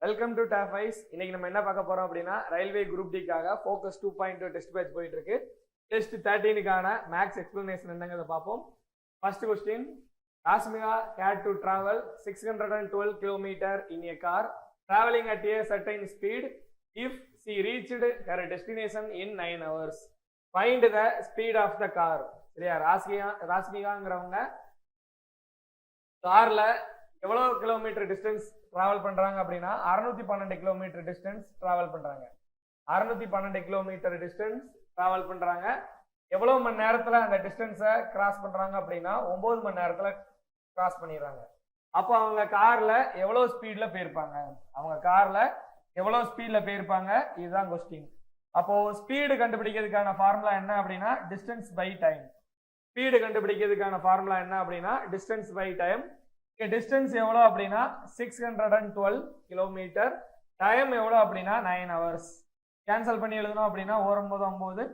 Welcome to top wise. இன்னைக்கு நம்ம என்ன பார்க்க போறோம் அப்படின்னா ரயில்வே குரூப் டிக்காக ஃபோக்கஸ் 2.2 டெஸ்ட் பேட்ச் போயிட்டு இருக்கு. டெஸ்ட் 13க்கான மேக்ஸ் எக்ஸ்பிளனேஷன் என்னங்கிறத பார்ப்போம். First question, Rashmika had to travel 612 km in a car traveling at a certain speed. If she reached her destination in 9 hours, find the speed of the car. சரியா? ராஷ்மிகாங்கிறவங்க கார்ல எவ்வளவு kilometre distance travel பண்றாங்க அப்படின்னா 612 kilometre distance travel பண்றாங்க. 612 kilometre distance travel பண்றாங்க. எவ்வளவு மணி நேரத்துல அந்த டிஸ்டன்ஸை கிராஸ் பண்றாங்க அப்படின்னா 9 மணி நேரத்துல கிராஸ் பண்ணிடுறாங்க. அப்போ அவங்க கார்ல எவ்வளவு ஸ்பீட்ல போயிருப்பாங்க, இதுதான் கொஸ்டின். அப்போ ஸ்பீடு கண்டுபிடிக்கிறதுக்கான ஃபார்முலா என்ன அப்படின்னா distance by time. Distance by time. Distance எவ்வளோ அப்படின்னா 612 கிலோமீட்டர். டைம் எவ்வளோ அப்படின்னா 9 hours. கேன்சல் பண்ணி எழுதணும் அப்படின்னா 9 9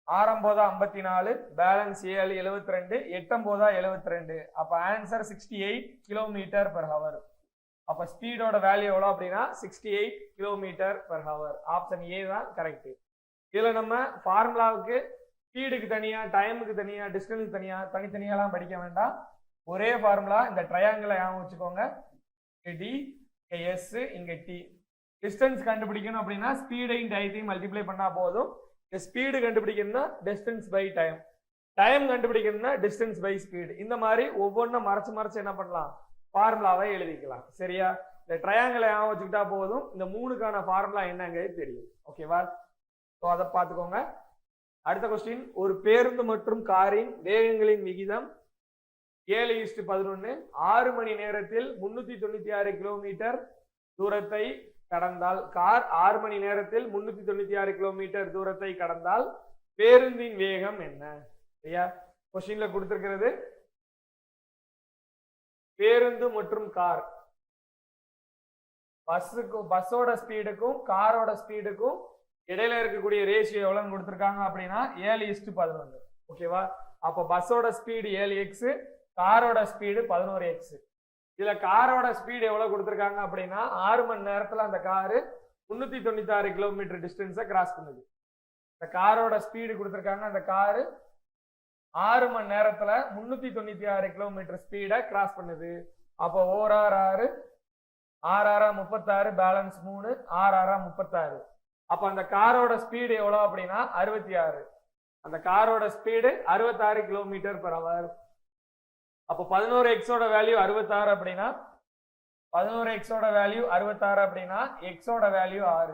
6 54, பேலன்ஸ் 7 72, 8 72. அப்போ ஆன்சர் 68 கிலோமீட்டர் பெர் ஹவர். அப்போ ஸ்பீடோட வேல்யூ எவ்வளோ அப்படின்னா 68 kilometre per hour. Option A தான் கரெக்ட். இதில் நம்ம ஃபார்முலாவுக்கு ஸ்பீடுக்கு தனியாக, டைமுக்கு தனியாக, டிஸ்டன்ஸுக்கு தனியாக தனித்தனியாலாம் படிக்க வேண்டாம். ஒரே ஃபார்முலா. இந்த ட்ரையாங்கிளை ஞாபகம் வச்சுக்கோங்க. டி, எஸ், இங்கே டி. டிஸ்டன்ஸ் கண்டுபிடிக்கணும் அப்படின்னா ஸ்பீடையும் டயத்தையும் மல்டிப்ளை பண்ணா போதும். ஸ்பீடு கண்டுபிடிக்கணும்னா டிஸ்டன்ஸ் பை டைம், டைம் கண்டுபிடிக்கணும்னா டிஸ்டன்ஸ் பை ஸ்பீடு. இந்த மாதிரி ஒவ்வொன்றும் மறைச்சு என்ன பண்ணலாம், ஃபார்முலாவை எழுதிக்கலாம். சரியா? இந்த ட்ரையாங்கிளை ஞாபகம் வச்சுக்கிட்டா போதும். இந்த மூணுக்கான ஃபார்முலா என்னங்கிறது தெரியும். ஓகேவா? ஸோ அதை பார்த்துக்கோங்க. அடுத்த கொஸ்டின், ஒரு பேருந்து மற்றும் காரின் வேகங்களின் விகிதம் 7:11. 6 மணி நேரத்தில் 396 கிலோமீட்டர் தூரத்தை கடந்தால், கார் 6 மணி நேரத்தில் 396 கிலோமீட்டர் தூரத்தை கடந்தால் பேருந்தின் வேகம் என்ன? சரியா? கொஸ்டின்ல கொடுத்திருக்கிறது பேருந்து மற்றும் கார். பஸ்ஸோட ஸ்பீடுக்கும் காரோட ஸ்பீடுக்கும் இடையில இருக்கக்கூடிய ரேஷியோ எவ்வளவுன்னு கொடுத்திருக்காங்க அப்படின்னா 7:11. ஓகேவா? அப்போ பஸ்ஸோட ஸ்பீடு 7x, காரோட ஸ்பீடு 11x. இதுல காரோட ஸ்பீடு எவ்வளவு கொடுத்திருக்காங்க அப்படின்னா 6 மணி நேரத்துல அந்த காரு 396 கிலோமீட்டர் டிஸ்டன்ஸை கிராஸ் பண்ணுது. இந்த காரோட ஸ்பீடு கொடுத்திருக்காங்க. அந்த காரு 6 மணி நேரத்துல 396 கிலோமீட்டர் ஸ்பீடை கிராஸ் பண்ணுது. அப்போ 6 36, பேலன்ஸ் 3, 6 36. அப்ப அந்த காரோட ஸ்பீடு எவ்வளவு அப்படின்னா 66. அந்த காரோட ஸ்பீடு 66 கிலோமீட்டர் பெர் ஹவர். அப்போ 11x வேல்யூ 66 அப்படின்னா 11x வேல்யூ 66 அப்படின்னா x வேல்யூ 6.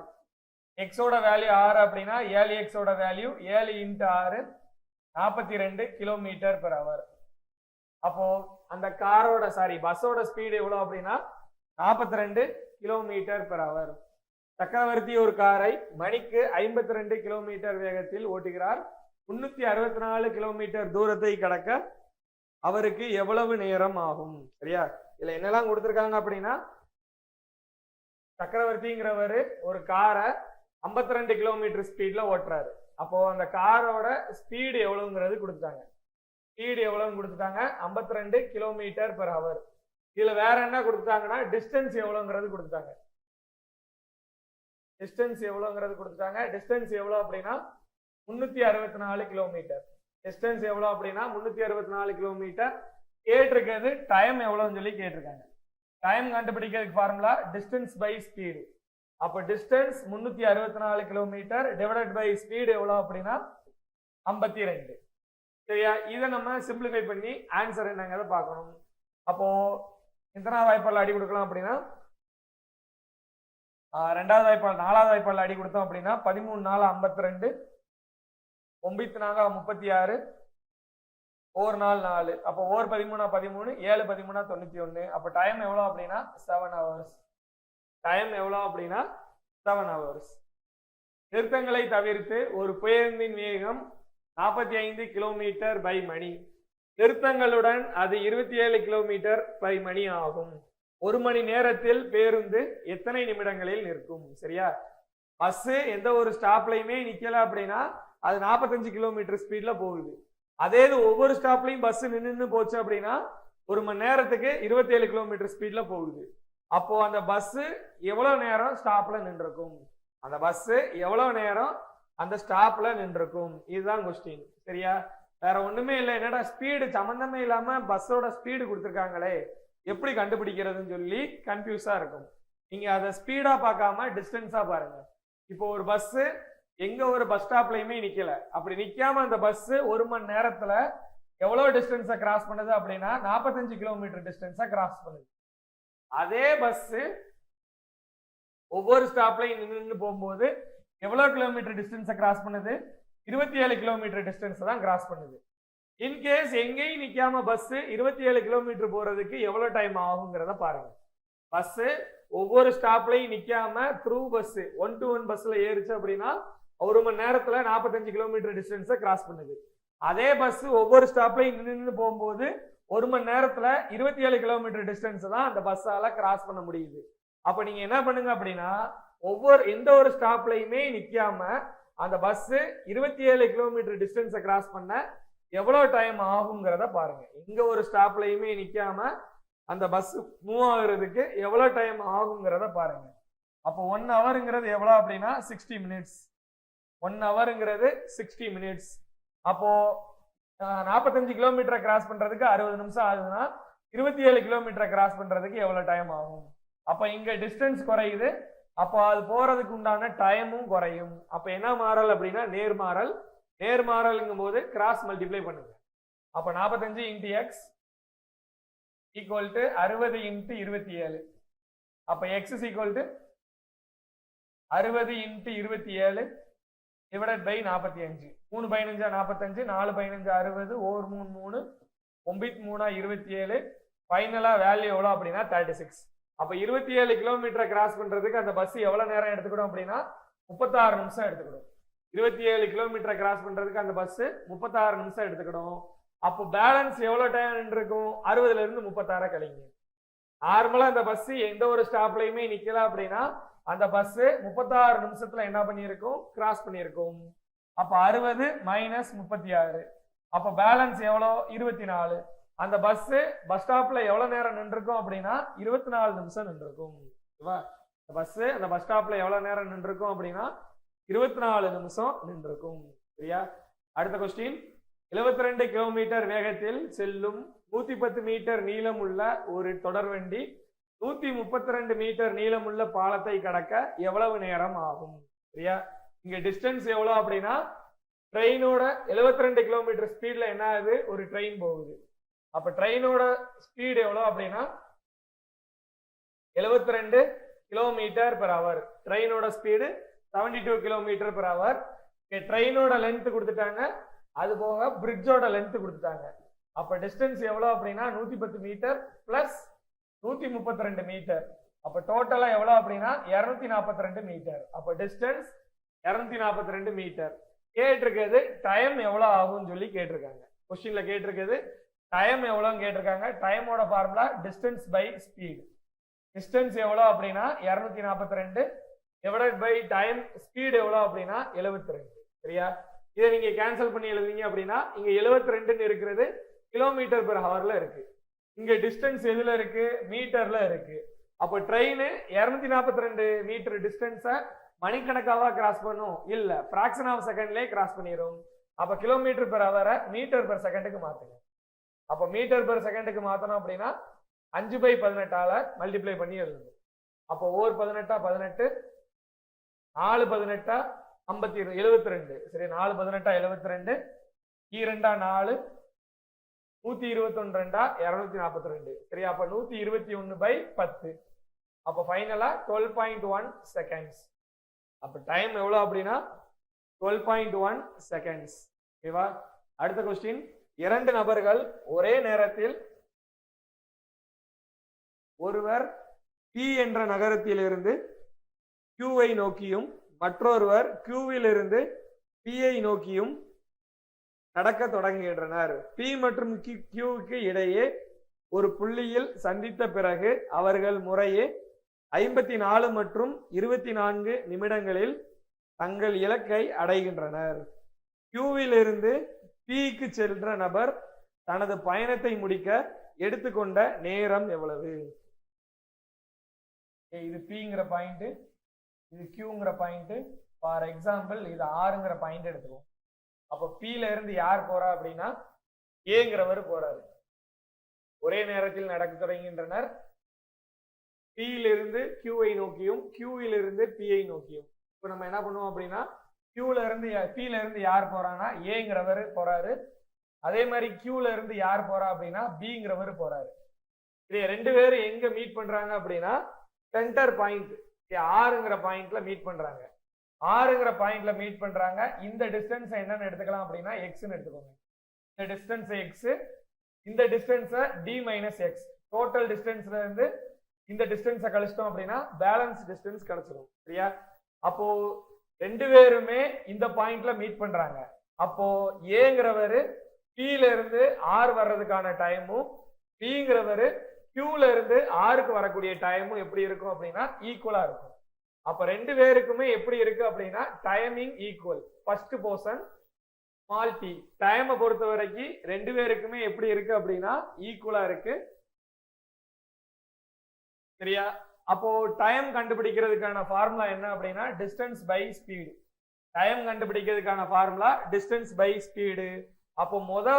x வேல்யூ 6 அப்படின்னா 7x value 7 × 6 42 kilometre per hour. அப்போ அந்த பஸ்ஸோட ஸ்பீடு எவ்வளவு அப்படின்னா 42 கிலோமீட்டர் பெர் ஹவர். சக்கரவர்த்தி ஒரு காரை மணிக்கு 52 கிலோமீட்டர் வேகத்தில் ஓட்டுகிறார். 364 கிலோமீட்டர் தூரத்தை கடக்க அவருக்கு எவ்வளவு நேரம் ஆகும்? சரியா? இதுல என்னெல்லாம் கொடுத்திருக்காங்க அப்படின்னா சக்கரவர்த்திங்கிறவரு ஒரு காரை 52 கிலோமீட்டர் ஸ்பீட்ல ஓட்டுறாரு. அப்போ அந்த காரோட ஸ்பீடு எவ்வளவுங்கிறது கொடுத்துட்டாங்க. 52 கிலோமீட்டர் பெர் ஹவர். இதுல வேற என்ன கொடுத்தாங்கன்னா டிஸ்டன்ஸ் எவ்வளவுங்கிறது கொடுத்துட்டாங்க. டிஸ்டன்ஸ் எவ்வளவு அப்படின்னா 364 கிலோமீட்டர். டிஸ்டன்ஸ் எவ்வளவு அப்படின்னா 364 கிலோமீட்டர். கேட்டிருக்கிறது டைம் எவ்வளவுன்னு சொல்லி கேட்டிருக்காங்க. டைம் கண்டுபிடிக்கிறதுக்கு ஃபார்முலா டிஸ்டன்ஸ் பை ஸ்பீடு. அப்போ distance 364 kilometre divided by speed எவ்வளவு அப்படின்னா 52. சரியா? இதை நம்ம சிம்பிளிஃபை பண்ணி ஆன்சர் என்னங்கிறத பார்க்கணும். அப்போ எத்தனாவது வாய்ப்பால் அடி கொடுக்கலாம் அப்படின்னா 2வது வாய்ப்பால் 4வது வாய்ப்பால் அடி கொடுத்தோம் அப்படின்னா 13 4 52, 9 4 36, 4 4 4. அப்போ 4 13 13, 7 13 91. அப்போ டைம் எவ்வளோ அப்படின்னா 7 hours. நிறுத்தங்களை தவிர்த்து ஒரு பேருந்தின் வேகம் 45 கிலோமீட்டர் பை மணி. நிறுத்தங்களுடன் அது 27 கிலோமீட்டர் பை மணி ஆகும். 1 மணி நேரத்தில் பேருந்து எத்தனை நிமிடங்களில் நிற்கும்? சரியா? பஸ் எந்த ஒரு ஸ்டாப்லையுமே நிக்கல அப்படின்னா அது 45 கிலோமீட்டர் ஸ்பீட்ல போகுது. அதே இது ஒவ்வொரு ஸ்டாப்லையும் பஸ் நின்று போச்சு அப்படின்னா 1 மணி நேரத்துக்கு 27 கிலோமீட்டர் ஸ்பீட்ல போகுது. அப்போ அந்த பஸ் எவ்வளவு நேரம் ஸ்டாப்ல நின்றுக்கும், அந்த பஸ் எவ்வளவு நேரம் அந்த ஸ்டாப்ல நின்றுக்கும், இதுதான் கொஸ்டின். சரியா? வேற ஒண்ணுமே இல்லை. என்னடா ஸ்பீடு சம்பந்தமே இல்லாம பஸ்ஸோட ஸ்பீடு கொடுத்துருக்காங்களே, எப்படி கண்டுபிடிக்கிறதுன்னு சொல்லி கன்ஃபியூஸா இருக்கும். நீங்க அதை ஸ்பீடா பார்க்காம டிஸ்டன்ஸா பாருங்க. இப்போ ஒரு பஸ் எங்க ஒரு பஸ் ஸ்டாப்லயுமே நிக்கல, அப்படி நிக்காம அந்த பஸ் 1 மணி நேரத்துல எவ்வளவு டிஸ்டன்ஸை கிராஸ் பண்ணுது அப்படின்னா 45 கிலோமீட்டர் டிஸ்டன்ஸை கிராஸ் பண்ணுது. அதே பஸ் ஒவ்வொரு ஸ்டாப்லையும் நின்று போகும்போது எவ்வளவு கிலோமீட்டர் டிஸ்டன்ஸை கிராஸ் பண்ணுது, 27 கிலோமீட்டர் டிஸ்டன்ஸ் தான் கிராஸ் பண்ணுது. இன்கேஸ் எங்கேயும் நிக்காம பஸ் 27 கிலோமீட்டர் போறதுக்கு எவ்வளவு டைம் ஆகுங்கிறத பாருங்க. பஸ் ஒவ்வொரு ஸ்டாப்லையும் நிக்காம த்ரூ பஸ் 1 to 1 பஸ்ல ஏறிச்சு அப்படின்னா 1 மணி நேரத்துல 45 கிலோமீட்டர் டிஸ்டன்ஸை கிராஸ் பண்ணுது. அதே பஸ் ஒவ்வொரு ஸ்டாப்லையும் நின்று போகும்போது 1 மணி நேரத்துல 27 கிலோமீட்டர் டிஸ்டன்ஸ் தான் அந்த பஸ்ஸால கிராஸ் பண்ண முடியுது. அப்ப நீங்க என்ன பண்ணுங்க அப்படின்னா, எந்த ஒரு ஸ்டாப்லையுமே நிக்காம அந்த பஸ் 27 கிலோமீட்டர் டிஸ்டன்ஸை கிராஸ் பண்ண எவ்வளவு டைம் ஆகுங்கிறத பாருங்க. இங்க ஒரு ஸ்டாப்லையுமே நிக்காம அந்த பஸ் மூவ் ஆகுறதுக்கு எவ்வளவு டைம் ஆகுங்கிறத பாருங்க. அப்போ 1 ஹவருங்கிறது எவ்வளவு அப்படின்னா 60 மினிட்ஸ். 1 ஹவருங்கிறது 60 மினிட்ஸ். அப்போ 45 கிலோமீட்டரை கிராஸ் பண்றதுக்கு 60 நிமிஷம் ஆகுதுன்னா 27 கிலோமீட்டரை கிராஸ் பண்றதுக்கு எவ்வளவு டைம் ஆகும். அப்ப இங்க டிஸ்டன்ஸ் குறையுது, அப்போ அது போறதுக்கு உண்டான டைமும் குறையும். அப்ப என்ன மாறல் அப்படின்னா நேர்மாறல். நேர்மாறல்ங்கும் போது கிராஸ் மல்டிப்ளை பண்ணுங்க. அப்ப 45 into X equal to 60 into 27. அப்ப X is equal to 60 into 27 divided by 45. 3 × 5 45, 4 × 5 60, 1 3 3 9 3 27. ஃபைனலா வேல்யூ எவ்வளவு அப்படின்னா 36. அப்ப 27 கிலோமீட்டரை கிராஸ் பண்றதுக்கு அந்த பஸ் எவ்வளவு நேரம் எடுத்துக்கணும் அப்படின்னா 36 நிமிஷம் எடுத்துக்கணும். 27 கிலோமீட்டரை கிராஸ் பண்றதுக்கு அந்த பஸ் 36 நிமிஷம் எடுத்துக்கணும். அப்போ பேலன்ஸ் எவ்வளவு டைம் இருக்கும், 60ல இருந்து 36 கழிங்க. நார்மலா அந்த பஸ் எந்த ஒரு ஸ்டாப்லயுமே நிக்கல அப்படின்னா அந்த பஸ் 36 நிமிஷத்துல என்ன பண்ணியிருக்கும், கிராஸ் பண்ணியிருக்கும். அப்ப 60 மைனஸ் 36, அப்ப பேலன்ஸ் எவ்வளோ 24. அந்த பஸ் ஸ்டாப்ல எவ்வளவு நேரம் நின்றுருக்கும் அப்படின்னா 24 நிமிஷம் நின்றுருக்கும். அந்த பஸ் ஸ்டாப்ல எவ்வளவு நேரம் நின்றுருக்கும் அப்படின்னா 24 நிமிஷம் நின்றுருக்கும். சரியா? அடுத்த கொஸ்டின், 72 கிலோமீட்டர் வேகத்தில் செல்லும் 110 மீட்டர் நீளம் உள்ள ஒரு தொடர்வண்டி 132 மீட்டர் நீளமுள்ள பாலத்தை கடக்க எவ்வளவு நேரம் ஆகும். சரியா? இங்க டிஸ்டன்ஸ் எவ்வளவு அப்படின்னா ட்ரெயினோட 72 கிலோமீட்டர் ஸ்பீட்ல என்ன ஆகுது, ஒரு ட்ரெயின் போகுது. அப்ப ட்ரெயினோட ஸ்பீடு எவ்வளவு அப்படின்னா 72 கிலோமீட்டர் பெர் அவர். ட்ரெயினோட ஸ்பீடு 72 கிலோமீட்டர் பெர் அவர். ட்ரெயினோட லென்த் கொடுத்துட்டாங்க, அது போக பிரிட்ஜோட லென்த் கொடுத்துட்டாங்க. அப்ப டிஸ்டன்ஸ் எவ்வளவு அப்படின்னா 110 மீட்டர் பிளஸ் 132 மீட்டர். அப்ப டோட்டலா எவ்வளவு அப்படின்னா 242 மீட்டர். அப்ப டிஸ்டன்ஸ் 242 மீட்டர். கேட்டிருக்கிறது டைம் எவ்வளவு ஆகும்னு சொல்லி கேட்டிருக்காங்க. கொஸ்டின்ல கேட்டிருக்கிறது டைம் எவ்வளவுன்னு கேட்டிருக்காங்க. டைமோட formula distance by speed. Distance எவ்வளவு அப்படின்னா 242 டிவைடட் பை டைம் ஸ்பீட் எவ்வளவு அப்படின்னா 72. சரியா? இதை நீங்க கேன்சல் பண்ணி எழுதுவீங்க அப்படின்னா இங்க 72 இருக்கிறது கிலோமீட்டர் பெர் ஹவர்ல இருக்கு. இங்க டிஸ்டன்ஸ் எதுல இருக்கு, மீட்டர்ல இருக்கு. அப்போ ட்ரெயின் 242 மீட்டர் டிஸ்டன்ஸை மணிக்கணக்காவா கிராஸ் பண்ணும், இல்ல பிராக்ஷன் ஆஃப் செகண்ட்லயே கிராஸ் பண்ணிடும். அப்ப கிலோமீட்டர் பெர் ஹவரை மீட்டர் பெர் செகண்டுக்கு மாத்துங்க. அப்ப மீட்டர் பெர் செகண்டுக்கு மாத்தணும் அப்படின்னா 5/18ஆல மல்டிப்ளை பண்ணி எழுதுங்க. அப்போ 18 18, 4 18 52, 72. சரி, 4 18 72, 2 4, 121 242. சரியா? அப்ப 121/10. அப்ப ஃபைனலா 12.1 செகண்ட்ஸ். அப்ப டைம் எவ்வளவு அப்படின்னா 12.1 செகண்ட்ஸ். ஓகேவா? அடுத்த கொஸ்டின், 2 நபர்கள் ஒரே நேரத்தில் ஒருவர் P என்ற நகரத்திலிருந்து Q ஐ நோக்கியும் மற்றொருவர் Q விலிருந்து P ஐ நோக்கியும் நடக்க தொடங்குகின்றனர். P மற்றும் Qக்கு இடையே ஒரு புள்ளியில் சந்தித்த பிறகு அவர்கள் முறையே 54 மற்றும் 24 நிமிடங்களில் தங்கள் இலக்கை அடைகின்றனர். Qவிலிருந்து Pக்கு சென்ற நபர் தனது பயணத்தை முடிக்க எடுத்துக்கொண்ட நேரம் எவ்வளவு? இது Pங்கிற பாயிண்ட், இது Qங்கிற பாயிண்ட். ஃபார் எக்ஸாம்பிள் இது Rங்கிற பாயிண்ட் எடுத்துக்குவோம். அப்போ Pல இருந்து யார் போறா அப்படின்னா ஏங்கிறவர் போறாரு. ஒரே நேரத்தில் நடக்க தொடங்குகின்றனர். Pலிருந்து Qவை நோக்கியும் Qவிலிருந்து Pஐ நோக்கியும். இப்போ நம்ம என்ன பண்ணுவோம் அப்படின்னா Pல இருந்து யார் போறான்னா ஏங்கிறவர் போறாரு. அதே மாதிரி Qல இருந்து யார் போறா அப்படின்னா Bங்கிறவர் போறாரு. இது ரெண்டு பேரும் எங்க மீட் பண்றாங்க அப்படின்னா சென்டர் பாயிண்ட் ஆறுங்கிற பாயிண்ட்ல மீட் பண்றாங்க. ஆறுங்கிற பாயிண்ட்ல மீட் பண்றாங்க. இந்த டிஸ்டன்ஸ் என்னன்னு எடுத்துக்கலாம் அப்படின்னா எக்ஸ்ன்னு எடுத்துக்கோங்க. இந்த டிஸ்டன்ஸ் எக்ஸ், இந்த distance D minus X. Total டிஸ்டன்ஸ்ல இருந்து இந்த டிஸ்டன்ஸை கழிச்சிட்டோம் அப்படின்னா பேலன்ஸ் டிஸ்டன்ஸ் கிடைச்சிடும். சரியா? அப்போ ரெண்டு பேருமே இந்த பாயிண்ட்ல மீட் பண்றாங்க. அப்போ ஏங்கிறவரு Pல இருந்து ஆர் வர்றதுக்கான டைமும் Bங்கிறவரு Qல இருந்து ஆருக்கு வரக்கூடிய டைமும் எப்படி இருக்கும் அப்படின்னா ஈக்குவலா இருக்கும். அப்ப ரெண்டு பேருக்குமே எப்படி இருக்கு அப்படின்னா timing equal. First portion small T டைமை பொறுத்த வரைக்கும் ரெண்டு பேருக்குமே எப்படி இருக்கு அப்படின்னா ஈக்குவலா இருக்கு. சரியா? அப்போ டைம் கண்டுபிடிக்கிறதுக்கான ஃபார்முலா என்ன அப்படின்னா டிஸ்டன்ஸ் பை ஸ்பீடு. டைம் கண்டுபிடிக்கிறதுக்கான ஃபார்முலா டிஸ்டன்ஸ் பை ஸ்பீடு. அப்போ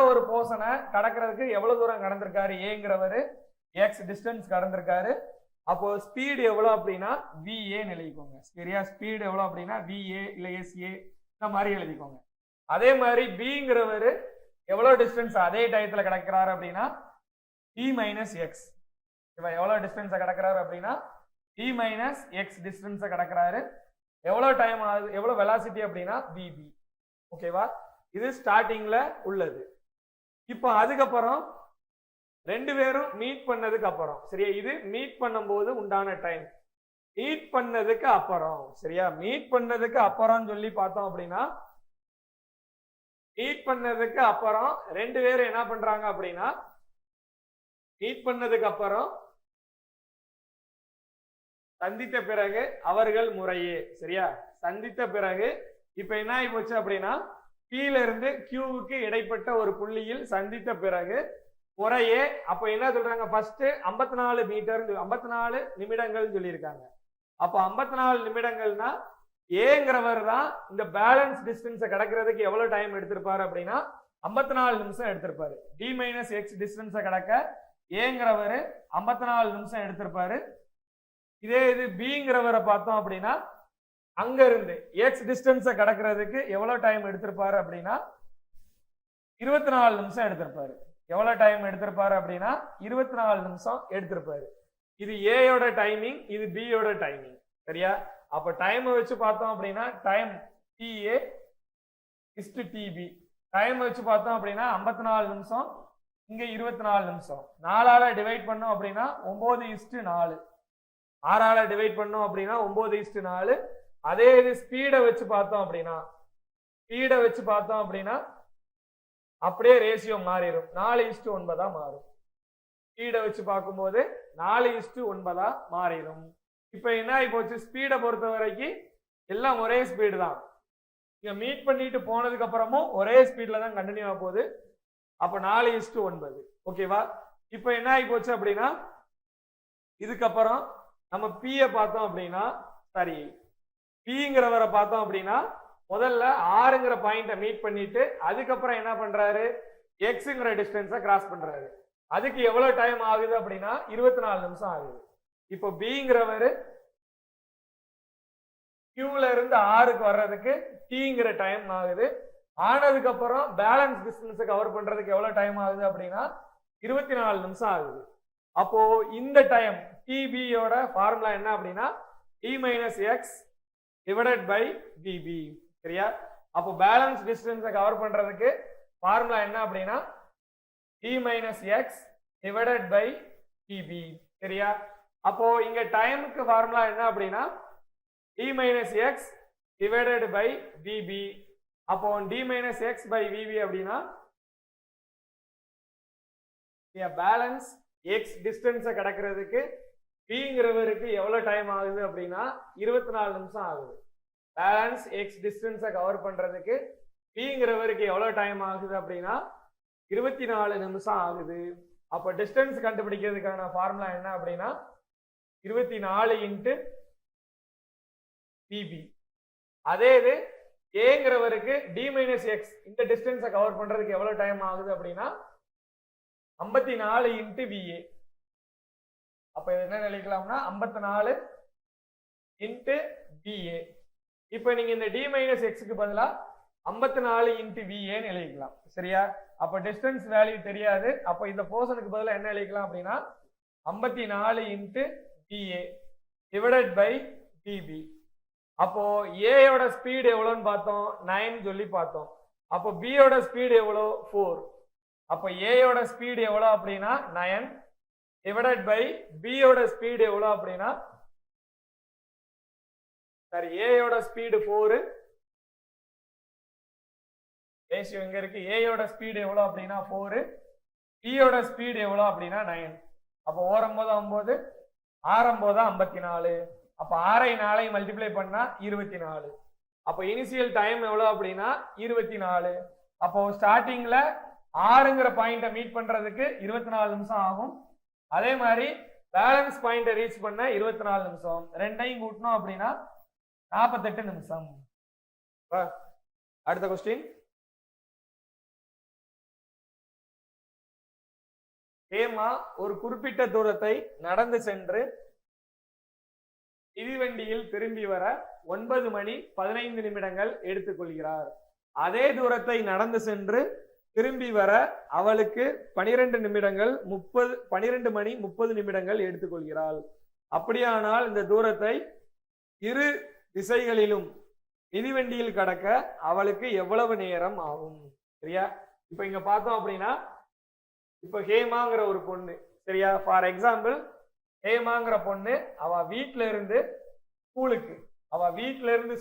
ஒரு போர்ஷனை கடக்கிறதுக்கு எவ்வளவு தூரம் கடந்திருக்காரு ஏங்கிறவரு எக்ஸ் டிஸ்டன்ஸ் கடந்திருக்காரு. அப்போ ஸ்பீடு எவ்வளவு அப்படின்னா விஏன்னு எழுதிக்கோங்க. சரியா? ஸ்பீடு எவ்வளவு அப்படின்னா விஏ இல்ல எஸ்ஏ இந்த மாதிரி எழுதிக்கோங்க. அதே மாதிரி பிங்கிறவரு எவ்வளவு டிஸ்டன்ஸ் அதே டயத்துல கடக்கிறாரு அப்படின்னா டி மைனஸ் எக்ஸ். எவ்வளவு டிஸ்டன்ஸை கடக்கிறாரு அப்படின்னா டி மைனஸ் எக்ஸ் டிஸ்டன்ஸை கடக்கிறாரு. எவ்வளவு டைம் ஆகுது, எவ்வளவு வெலாசிட்டி அப்படின்னா விபி. ஓகேவா? இது ஸ்டார்டிங்ல உள்ளது. இப்போ அதுக்கப்புறம் ரெண்டு பேரும் மீட் பண்ணதுக்கு அப்புறம், சரியா? இது மீட் பண்ணும்போது உண்டான டைம். மீட் பண்ணதுக்கு அப்புறம், சரியா? மீட் பண்ணதுக்கு அப்புறம் சொல்லி பார்த்தோம் அப்படின்னா மீட் பண்ணதுக்கு அப்புறம் ரெண்டு பேரும் என்ன பண்றாங்க அப்படின்னா மீட் பண்ணதுக்கு அப்புறம் சந்தித்த பிறகு அவர்கள் முறையே, சரியா? சந்தித்த பிறகு இப்ப என்ன ஆகி போச்சு அப்படின்னா Pல இருந்து Qவுக்கு இடைப்பட்ட ஒரு புள்ளியில் சந்தித்த பிறகு முறையே அப்ப என்ன சொல்றாங்க, ஃபர்ஸ்ட் 54 மீட்டர் 54 நிமிடங்கள் சொல்லியிருக்காங்க. அப்ப 54 நிமிடங்கள்னா ஏங்கிறவர் தான் இந்த பேலன்ஸ் டிஸ்டன்ஸை கடக்கிறதுக்கு எவ்வளவு டைம் எடுத்திருப்பாரு அப்படின்னா 54 நிமிஷம் எடுத்திருப்பாரு. டி மைனஸ் எக்ஸ் டிஸ்டன்ஸை கடக்க ஏங்கிறவரு 54 நிமிஷம் எடுத்திருப்பாரு. இதே இது பிங்கிறவரை பார்த்தோம் அப்படின்னா அங்க இருந்து எக்ஸ் டிஸ்டன்ஸை கடக்கிறதுக்கு எவ்வளவு டைம் எடுத்திருப்பாரு அப்படின்னா 24 நிமிஷம் எடுத்திருப்பாரு. எவ்வளவு டைம் எடுத்திருப்பாரு அப்படின்னா 24 நிமிஷம் எடுத்திருப்பாரு. இது ஏயோட டைமிங், இது பியோட டைமிங். சரியா? அப்ப டைம் வச்சு பார்த்தோம் அப்படின்னா time TA is to TB. Time வச்சு பார்த்தோம் அப்படின்னா 54 நிமிஷம், இங்க 24 நிமிஷம். 4ஆல டிவைட் பண்ணோம் அப்படின்னா 9:4. 6ஆல டிவைட் பண்ணோம் அப்படின்னா 9:4. அதே இது ஸ்பீடை வச்சு பார்த்தோம் அப்படின்னா அப்படியே ரேஷியோ மாறிடும். 4:9 மாறும். ஸ்பீடை வச்சு பார்க்கும்போது 4:9 மாறிடும். இப்ப என்ன ஆகி போச்சு, ஸ்பீடை பொறுத்த வரைக்கும் எல்லாம் ஒரே ஸ்பீடு தான். இங்க மீட் பண்ணிட்டு போனதுக்கு அப்புறமும் ஒரே ஸ்பீட்ல தான் கண்டினியூ ஆக போகுது. அப்ப 4:9. ஓகேவா? இப்ப என்ன ஆகி போச்சு அப்படின்னா இதுக்கப்புறம் நம்ம பியை பார்த்தோம் அப்படின்னா சரி பிங்கிறவரை பார்த்தோம் அப்படின்னா முதல்ல ஆறுங்கிற பாயிண்ட மீட் பண்ணிட்டு அதுக்கப்புறம் என்ன பண்றாரு, எக்ஸுங்கிற டிஸ்டன்ஸை கிராஸ் பண்றாரு. அதுக்கு எவ்வளவு டைம் ஆகுது அப்படின்னா 24 நிமிஷம் ஆகுது. இப்போ பிங்கிறவரு கியூல இருந்து ஆறுக்கு வர்றதுக்கு டிங்கிற டைம் ஆகுது. ஆனதுக்கு அப்புறம் பேலன்ஸ் டிஸ்டன்ஸை கவர் பண்றதுக்கு எவ்வளவு டைம் ஆகுது அப்படின்னா 24 நிமிஷம் ஆகுது. அப்போ இந்த டைம் டிபியோட ஃபார்முலா என்ன அப்படின்னா D minus X divided by DB. சரியா? அப்போ பேலன்ஸ் டிஸ்டன்ஸை கவர் பண்றதுக்கு ஃபார்முலா என்ன அப்படின்னா D minus X divided by DB. சரியா? அப்போ இங்க டைமுக்கு ஃபார்முலா என்ன அப்படின்னா D minus X divided by VB. அப்போ D minus X by VB அப்படின்னா பேலன்ஸ் எக்ஸ் டிஸ்டன்ஸை கடக்கிறதுக்கு பிங்கிறவருக்கு எவ்வளவு டைம் ஆகுது அப்படின்னா 24 நிமிஷம் ஆகுது. பேலன்ஸ் எக்ஸ் டிஸ்டன்ஸை கவர் பண்றதுக்கு பிங்கிறவருக்கு எவ்வளவு டைம் ஆகுது அப்படின்னா 24 நிமிஷம் ஆகுது. அப்போ டிஸ்டன்ஸ் கண்டுபிடிக்கிறதுக்கான ஃபார்முலா என்ன அப்படின்னா 24 இன்ட்டு பிபி. அதே இது ஏங்கிறவருக்கு டி மைனஸ் எக்ஸ் இந்த டிஸ்டன்ஸை கவர் பண்றதுக்கு எவ்வளவு டைம் ஆகுது அப்படின்னா 54 இன்ட்டு விஏ. அப்ப என்ன நினைக்கலாம்னா 54 இன்ட்டு விஏ. இப்ப நீங்க இந்த டி மைனஸ் எக்ஸுக்கு பதிலா 54 இன்ட்டு விஏன்னு எழுதிக்கலாம். சரியா? அப்ப டிஸ்டன்ஸ் வேல்யூ தெரியாது. அப்ப இந்த போர்ஷனுக்கு பதிலா என்ன எழுதிக்கலாம் அப்படின்னா 54 into VA divided by VB. அப்போ ஏயோட ஸ்பீடு எவ்வளோன்னு பார்த்தோம், 9 சொல்லி பார்த்தோம். அப்போ பியோட ஸ்பீடு எவ்வளோ, 4. அப்போ ஏயோட ஸ்பீடு எவ்வளோ அப்படின்னா 9 டிவைடட் பை பியோட ஸ்பீடு எவ்வளோ அப்படின்னா சரி ஏயோட ஸ்பீடு 4. ரேஷியோ எங்க இருக்கு, ஏயோட ஸ்பீடு எவ்வளோ அப்படின்னா 4, பியோட ஸ்பீடு எவ்வளோ அப்படின்னா 9. அப்போ ஓரம்போது 9, ஆரம்போது 54. அப்ப 6ஐ 4ஐ மல்டிப்ளை பண்ணா 24. அப்போ இனிஷியல் டைம் எவ்வளவு அப்படின்னா 24. அப்போ ஸ்டார்டிங்ல 6ங்கிற பாயிண்ட மீட் பண்றதுக்கு 24 நிமிஷம் ஆகும். அதே மாதிரி பேலன்ஸ் பாயிண்ட ரீச் பண்ண 24 நிமிஷம். ரெண்டையும் கூட்டணும் அப்படின்னா 48 நிமிஷம். அடுத்த கொஸ்டின். ஏமா ஒரு குறிப்பிட்ட தூரத்தை நடந்து சென்று மிதிவண்டியில் திரும்பி வர 9 மணி 15 நிமிடங்கள் எடுத்துக்கொள்கிறார். அதே தூரத்தை நடந்து சென்று திரும்பி வர அவளுக்கு 12 மணி 30 நிமிடங்கள் எடுத்துக்கொள்கிறாள். அப்படியானால் இந்த தூரத்தை இரு திசைகளிலும் மிதிவண்டியில் கடக்க அவளுக்கு எவ்வளவு நேரம் ஆகும்? சரியா? இப்ப இங்க பார்த்தோம் அப்படின்னா இப்ப ஹேமாங்கிற ஒரு பொண்ணு, சரியா, ஃபார் எக்ஸாம்பிள் ஹேமாங்கிற பொண்ணு அவ வீட்டுல இருந்து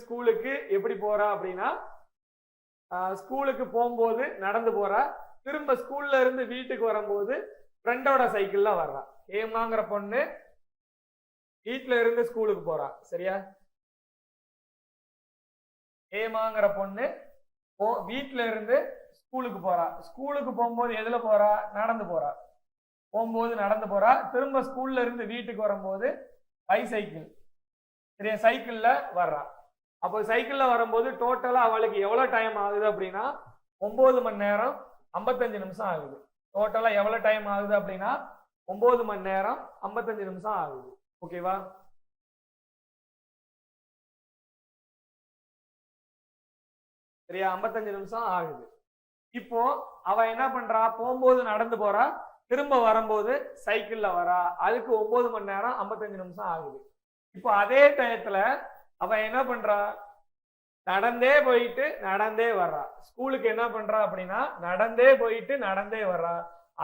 ஸ்கூலுக்கு எப்படி போறா அப்படின்னா ஸ்கூலுக்கு போகும்போது நடந்து போறா. திரும்ப ஸ்கூல்ல இருந்து வீட்டுக்கு வரும்போது ஃப்ரெண்டோட சைக்கிள்ல வர்றா. ஹேமாங்கிற பொண்ணு வீட்டுல இருந்து ஸ்கூலுக்கு போறா. சரியா? ஹேமாங்கிற பொண்ணு வீட்டுல இருந்து ஸ்கூலுக்கு போறா. ஸ்கூலுக்கு போகும்போது எதுல போறா, நடந்து போறா. போகும்போது நடந்து போறா. திரும்ப ஸ்கூல்ல இருந்து வீட்டுக்கு வரும்போது பைசைக்கிள், சரியா, சைக்கிள்ல வர்றா. அப்போ சைக்கிள்ல வரும்போது டோட்டலா அவளுக்கு எவ்வளவு டைம் ஆகுது அப்படின்னா 9 மணி நேரம் 55 நிமிஷம் ஆகுது. டோட்டலா எவ்வளவு டைம் ஆகுது அப்படின்னா 9 மணி நேரம் 55 நிமிஷம் ஆகுது. ஓகேவா? சரியா? 55 நிமிஷம் ஆகுது. இப்போ அவ என்ன பண்றா, போகும்போது நடந்து போறா, திரும்ப வரும்போது சைக்கிள்ல வரா. அதுக்கு 9 மணி நேரம் 55 நிமிஷம் ஆகுது. இப்போ அதே டயத்துல அவ என்ன பண்றா, நடந்தே போயிட்டு நடந்தே வர்றா. ஸ்கூலுக்கு என்ன பண்றா அப்படின்னா நடந்தே போயிட்டு நடந்தே வர்றா.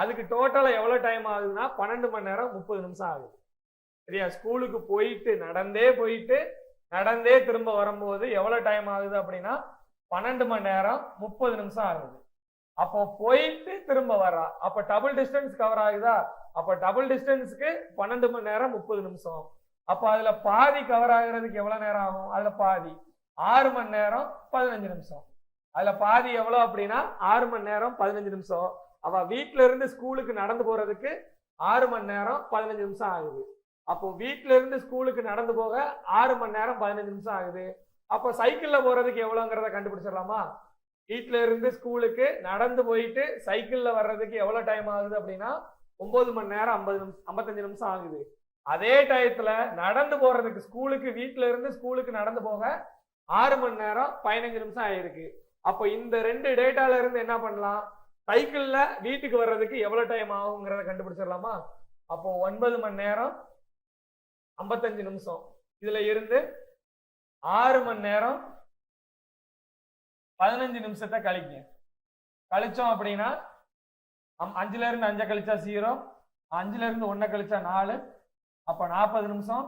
அதுக்கு டோட்டலா எவ்வளவு டைம் ஆகுதுன்னா 12 மணி நேரம் 30 நிமிஷம் ஆகுது. சரியா? ஸ்கூலுக்கு போயிட்டு நடந்தே திரும்ப வரும்போது எவ்வளவு டைம் ஆகுது அப்படின்னா 12 மணி நேரம் 30 நிமிஷம் ஆகுது. அப்போ போயிட்டு திரும்ப வர்றா. அப்ப டபுள் டிஸ்டன்ஸ் கவர் ஆகுதா? அப்ப டபுள் டிஸ்டன்ஸ்க்கு 12 மணி நேரம் 30 நிமிஷம். அப்ப அதுல பாதி கவர் ஆகுறதுக்கு எவ்வளவு நேரம் ஆகும்? அதுல பாதி 6 மணி நேரம் 15 நிமிஷம். அதுல பாதி எவ்வளவு அப்படின்னா 6 மணி நேரம் 15 நிமிஷம். அவ வீட்டுல இருந்து ஸ்கூலுக்கு நடந்து போறதுக்கு 6 மணி நேரம் 15 நிமிஷம் ஆகுது. அப்போ வீட்டுல இருந்து ஸ்கூலுக்கு நடந்து போக 6 மணி நேரம் 15 நிமிஷம் ஆகுது. அப்போ சைக்கிள்ல போறதுக்கு எவ்வளவுங்கிறத கண்டுபிடிச்சிடலாமா? வீட்டுல இருந்து ஸ்கூலுக்கு நடந்து போயிட்டு சைக்கிள்ல வர்றதுக்கு எவ்வளவு டைம் ஆகுது அப்படின்னா 9 மணி நேரம் 55 நிமிஷம் ஆகுது. அதே டயத்துல நடந்து போறதுக்கு வீட்டுல இருந்து ஸ்கூலுக்கு நடந்து போக 6 மணி நேரம் 15 நிமிஷம் ஆயிருக்கு. அப்போ இந்த ரெண்டு டேட்டால இருந்து என்ன பண்ணலாம், சைக்கிள்ல வீட்டுக்கு வர்றதுக்கு எவ்வளவு டைம் ஆகுங்கிறத கண்டுபிடிச்சிடலாமா? அப்போ 9 மணி நேரம் 55 நிமிஷம் இதுல இருந்து 6 மணி நேரம் 15 நிமிஷத்தை கழிச்சோம் அப்படின்னா 5ல இருந்து 5 கழிச்சா 0, 5ல இருந்து 1 கழிச்சா 4, அப்ப 40 நிமிஷம்.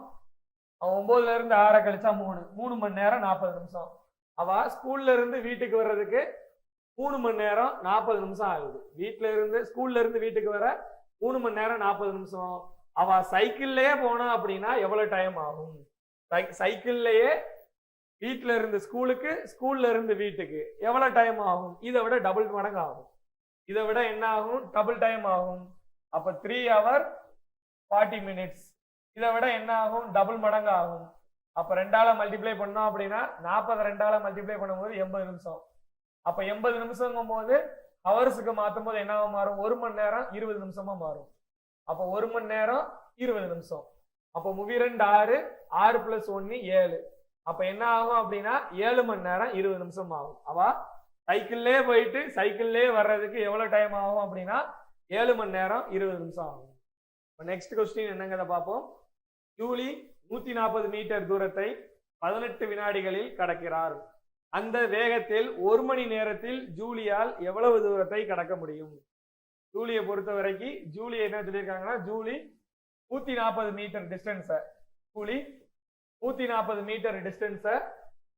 9ல இருந்து 6 கழிச்சா 3 மணி நேரம் 40 நிமிஷம். அவ ஸ்கூல்ல இருந்து வீட்டுக்கு வர்றதுக்கு 3 மணி நேரம் 40 நிமிஷம் ஆகுது. ஸ்கூல்ல இருந்து வீட்டுக்கு வர 3 மணி நேரம் 40 நிமிஷம். அவ சைக்கிள்லயே போனா அப்படின்னா எவ்வளவு டைம் ஆகும்? சைக்கிள்லயே வீட்டுல இருந்து ஸ்கூலுக்கு, ஸ்கூல்ல இருந்து வீட்டுக்கு எவ்வளவு டைம் ஆகும்? இதை விட டபுள் மடங்கு ஆகும். இதை விட என்ன ஆகும்? டபுள் டைம் ஆகும். அப்ப 3 hours 40 minutes. இதை விட என்ன ஆகும், டபுள் மடங்கு ஆகும். அப்ப 2ஆல மல்டிப்ளை பண்ணோம் அப்படின்னா 40 2ஆல மல்டிப்ளை பண்ணும்போது 80 நிமிஷம். அப்ப 80 நிமிஷங்கும் போது ஹவர்ஸுக்கு மாற்றும் போது என்னவா மாறும், 1 மணி நேரம் 20 நிமிஷமா மாறும். அப்ப 1 மணி நேரம் 20 நிமிஷம். அப்ப மூவி 2 6, 6 + 1 7. அப்ப என்ன ஆகும் அப்படின்னா 7 மணி நேரம் 20 நிமிஷம் ஆகும். அவ சைக்கிள்லே போயிட்டு சைக்கிள்லே வர்றதுக்கு எவ்வளவு டைம் ஆகும் அப்படின்னா 7 மணி நேரம் 20 நிமிஷம் ஆகும். நெக்ஸ்ட் கொஸ்டின் என்னங்கிறத பார்ப்போம். ஜூலி 140 மீட்டர் தூரத்தை 18 வினாடிகளில் கடக்கிறார். அந்த வேகத்தில் 1 மணி நேரத்தில் ஜூலியால் எவ்வளவு தூரத்தை கடக்க முடியும்? ஜூலியை பொறுத்த வரைக்கும் ஜூலி என்ன சொல்லியிருக்காங்கன்னா, ஜூலி 140 மீட்டர் டிஸ்டன்ஸ ஜூலி 140 மீட்டர் டிஸ்டன்ஸ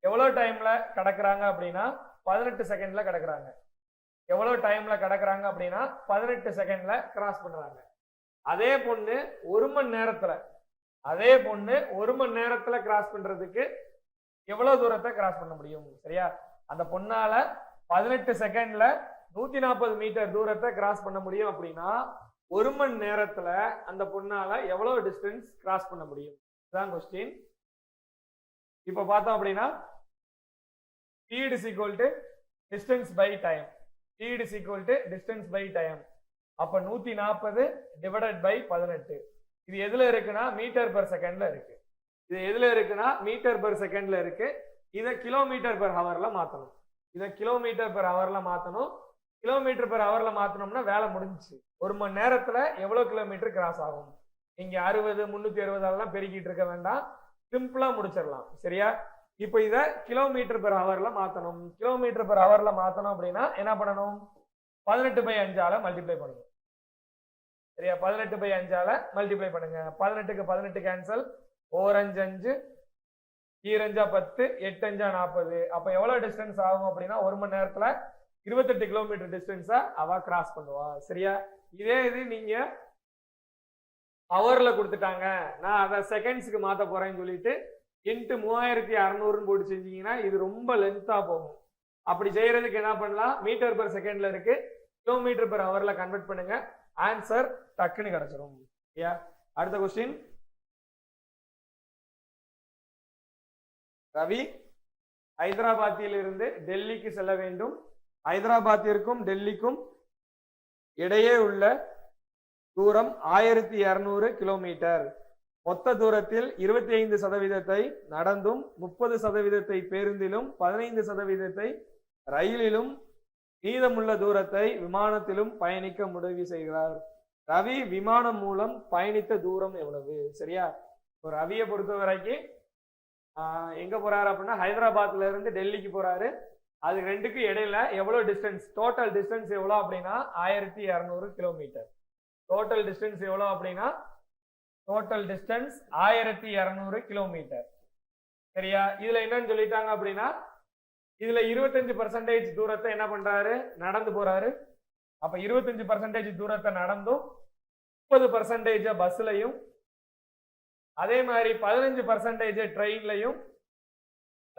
எவ்வளவு டைம்ல கடக்குறாங்க அப்படின்னா 18 செகண்ட்ல கடக்குறாங்க. எவ்வளவு டைம்ல கடக்குறாங்க அப்படின்னா 18 செகண்ட்ல கிராஸ் பண்றாங்க. அதே பொண்ணு 1 மணி நேரத்துல கிராஸ் பண்றதுக்கு எவ்வளவு தூரத்தை கிராஸ் பண்ண முடியும்? சரியா, அந்த பொண்ணால 18 செகண்ட்ல 140 மீட்டர் தூரத்தை கிராஸ் பண்ண முடியும் அப்படின்னா 1 மணி நேரத்துல அந்த பொண்ணால எவ்வளவு டிஸ்டன்ஸ் கிராஸ் பண்ண முடியும்? இதுதான் கொஸ்டின். இப்ப பார்த்தோம் அப்படின்னா speed is equal to distance by time. speed is equal to distance by time. அப்ப 140 divided by 18. இது எதுல இருக்குன்னா மீட்டர் பெர் செகண்ட்ல இருக்கு. இது எதுல இருக்குன்னா மீட்டர் பெர் செகண்ட்ல இருக்கு. இதை கிலோமீட்டர் பெர் ஹவர்ல மாத்தணும். இதை கிலோமீட்டர் பெர் ஹவர்ல மாத்தணும். கிலோமீட்டர் பெர் ஹவர்ல மாத்தணும்னா வேலை முடிஞ்சிச்சு. 1 மணி நேரத்துல எவ்வளவு கிலோமீட்டர் கிராஸ் ஆகும்? நீங்க 60 360 அதெல்லாம் பெருக்கிட்டு இருக்க வேண்டாம், சிம்பிளா முடிச்சிடலாம். சரியா, இப்போ இதை கிலோமீட்டர் பெர் ஹவர்ல மாத்தணும். கிலோமீட்டர் பெர் ஹவர்ல மாத்தணும் அப்படின்னா என்ன பண்ணணும்? 18/5ஆல மல்டிப்ளை பண்ணணும். சரியா, 18/5ஆல மல்டிப்ளை பண்ணுங்க. 18க்கு 18 கேன்சல், 4 5 5, 2 5 10, 8 5 40. அப்ப எவ்வளவு டிஸ்டன்ஸ் ஆகும் அப்படின்னா 1 மணி நேரத்துல 28 கிலோமீட்டர் டிஸ்டன்ஸா அவ கிராஸ் பண்ணுவா. சரியா, இதே இது நீங்க ஹவர்ல கொடுத்துட்டாங்க, நான் அதை செகண்ட்ஸுக்கு மாத்த போறேன்னு சொல்லிட்டு இன்ட்டு 3600 போட்டு செஞ்சீங்கன்னா இது ரொம்ப லென்த்தா போகும். அப்படி செய்யறதுக்கு என்ன பண்ணலாம், மீட்டர் பெர் செகண்ட்ல இருக்கு, கிலோமீட்டர் பெர் ஹவர்ல கன்வெர்ட் பண்ணுங்க, ஆன்சர் டக்குன்னு கிடைச்சிரும். சரியா, அடுத்த கொஸ்டின். ரவி ஹைதராபாத்தில் இருந்து டெல்லிக்கு செல்ல வேண்டும். ஹைதராபாத்திற்கும் டெல்லிக்கும் இடையே உள்ள தூரம் 1200 கிலோமீட்டர். மொத்த தூரத்தில் 25% நடந்தும், 30% பேருந்திலும், 15% ரயிலிலும், மீதமுள்ள தூரத்தை விமானத்திலும் பயணிக்க முடிவு செய்கிறார். ரவி விமானம் மூலம் பயணித்த தூரம் எவ்வளவு? சரியா, இப்போ ரவியை பொறுத்த வரைக்கும் எங்க போறாரு அப்படின்னா ஹைதராபாத்ல இருந்து டெல்லிக்கு போறாரு. அது ரெண்டுக்கும் இடையில எவ்வளவு டிஸ்டன்ஸ், டோட்டல் டிஸ்டன்ஸ் எவ்வளவு அப்படின்னா 1200 கிலோமீட்டர். டோட்டல் டிஸ்டன்ஸ் எவ்வளவு அப்படின்னா டோட்டல் டிஸ்டன்ஸ் 1200 கிலோமீட்டர். சரியா, இதுல என்னன்னு சொல்லிட்டாங்க அப்படின்னா இதுல 25% தூரத்தை என்ன பண்றாரு, நடந்து போறாரு. அப்ப 25% தூரத்தை நடந்தும், 30% பஸ்லயும், அதே மாதிரி 15% ட்ரெயின்லையும்,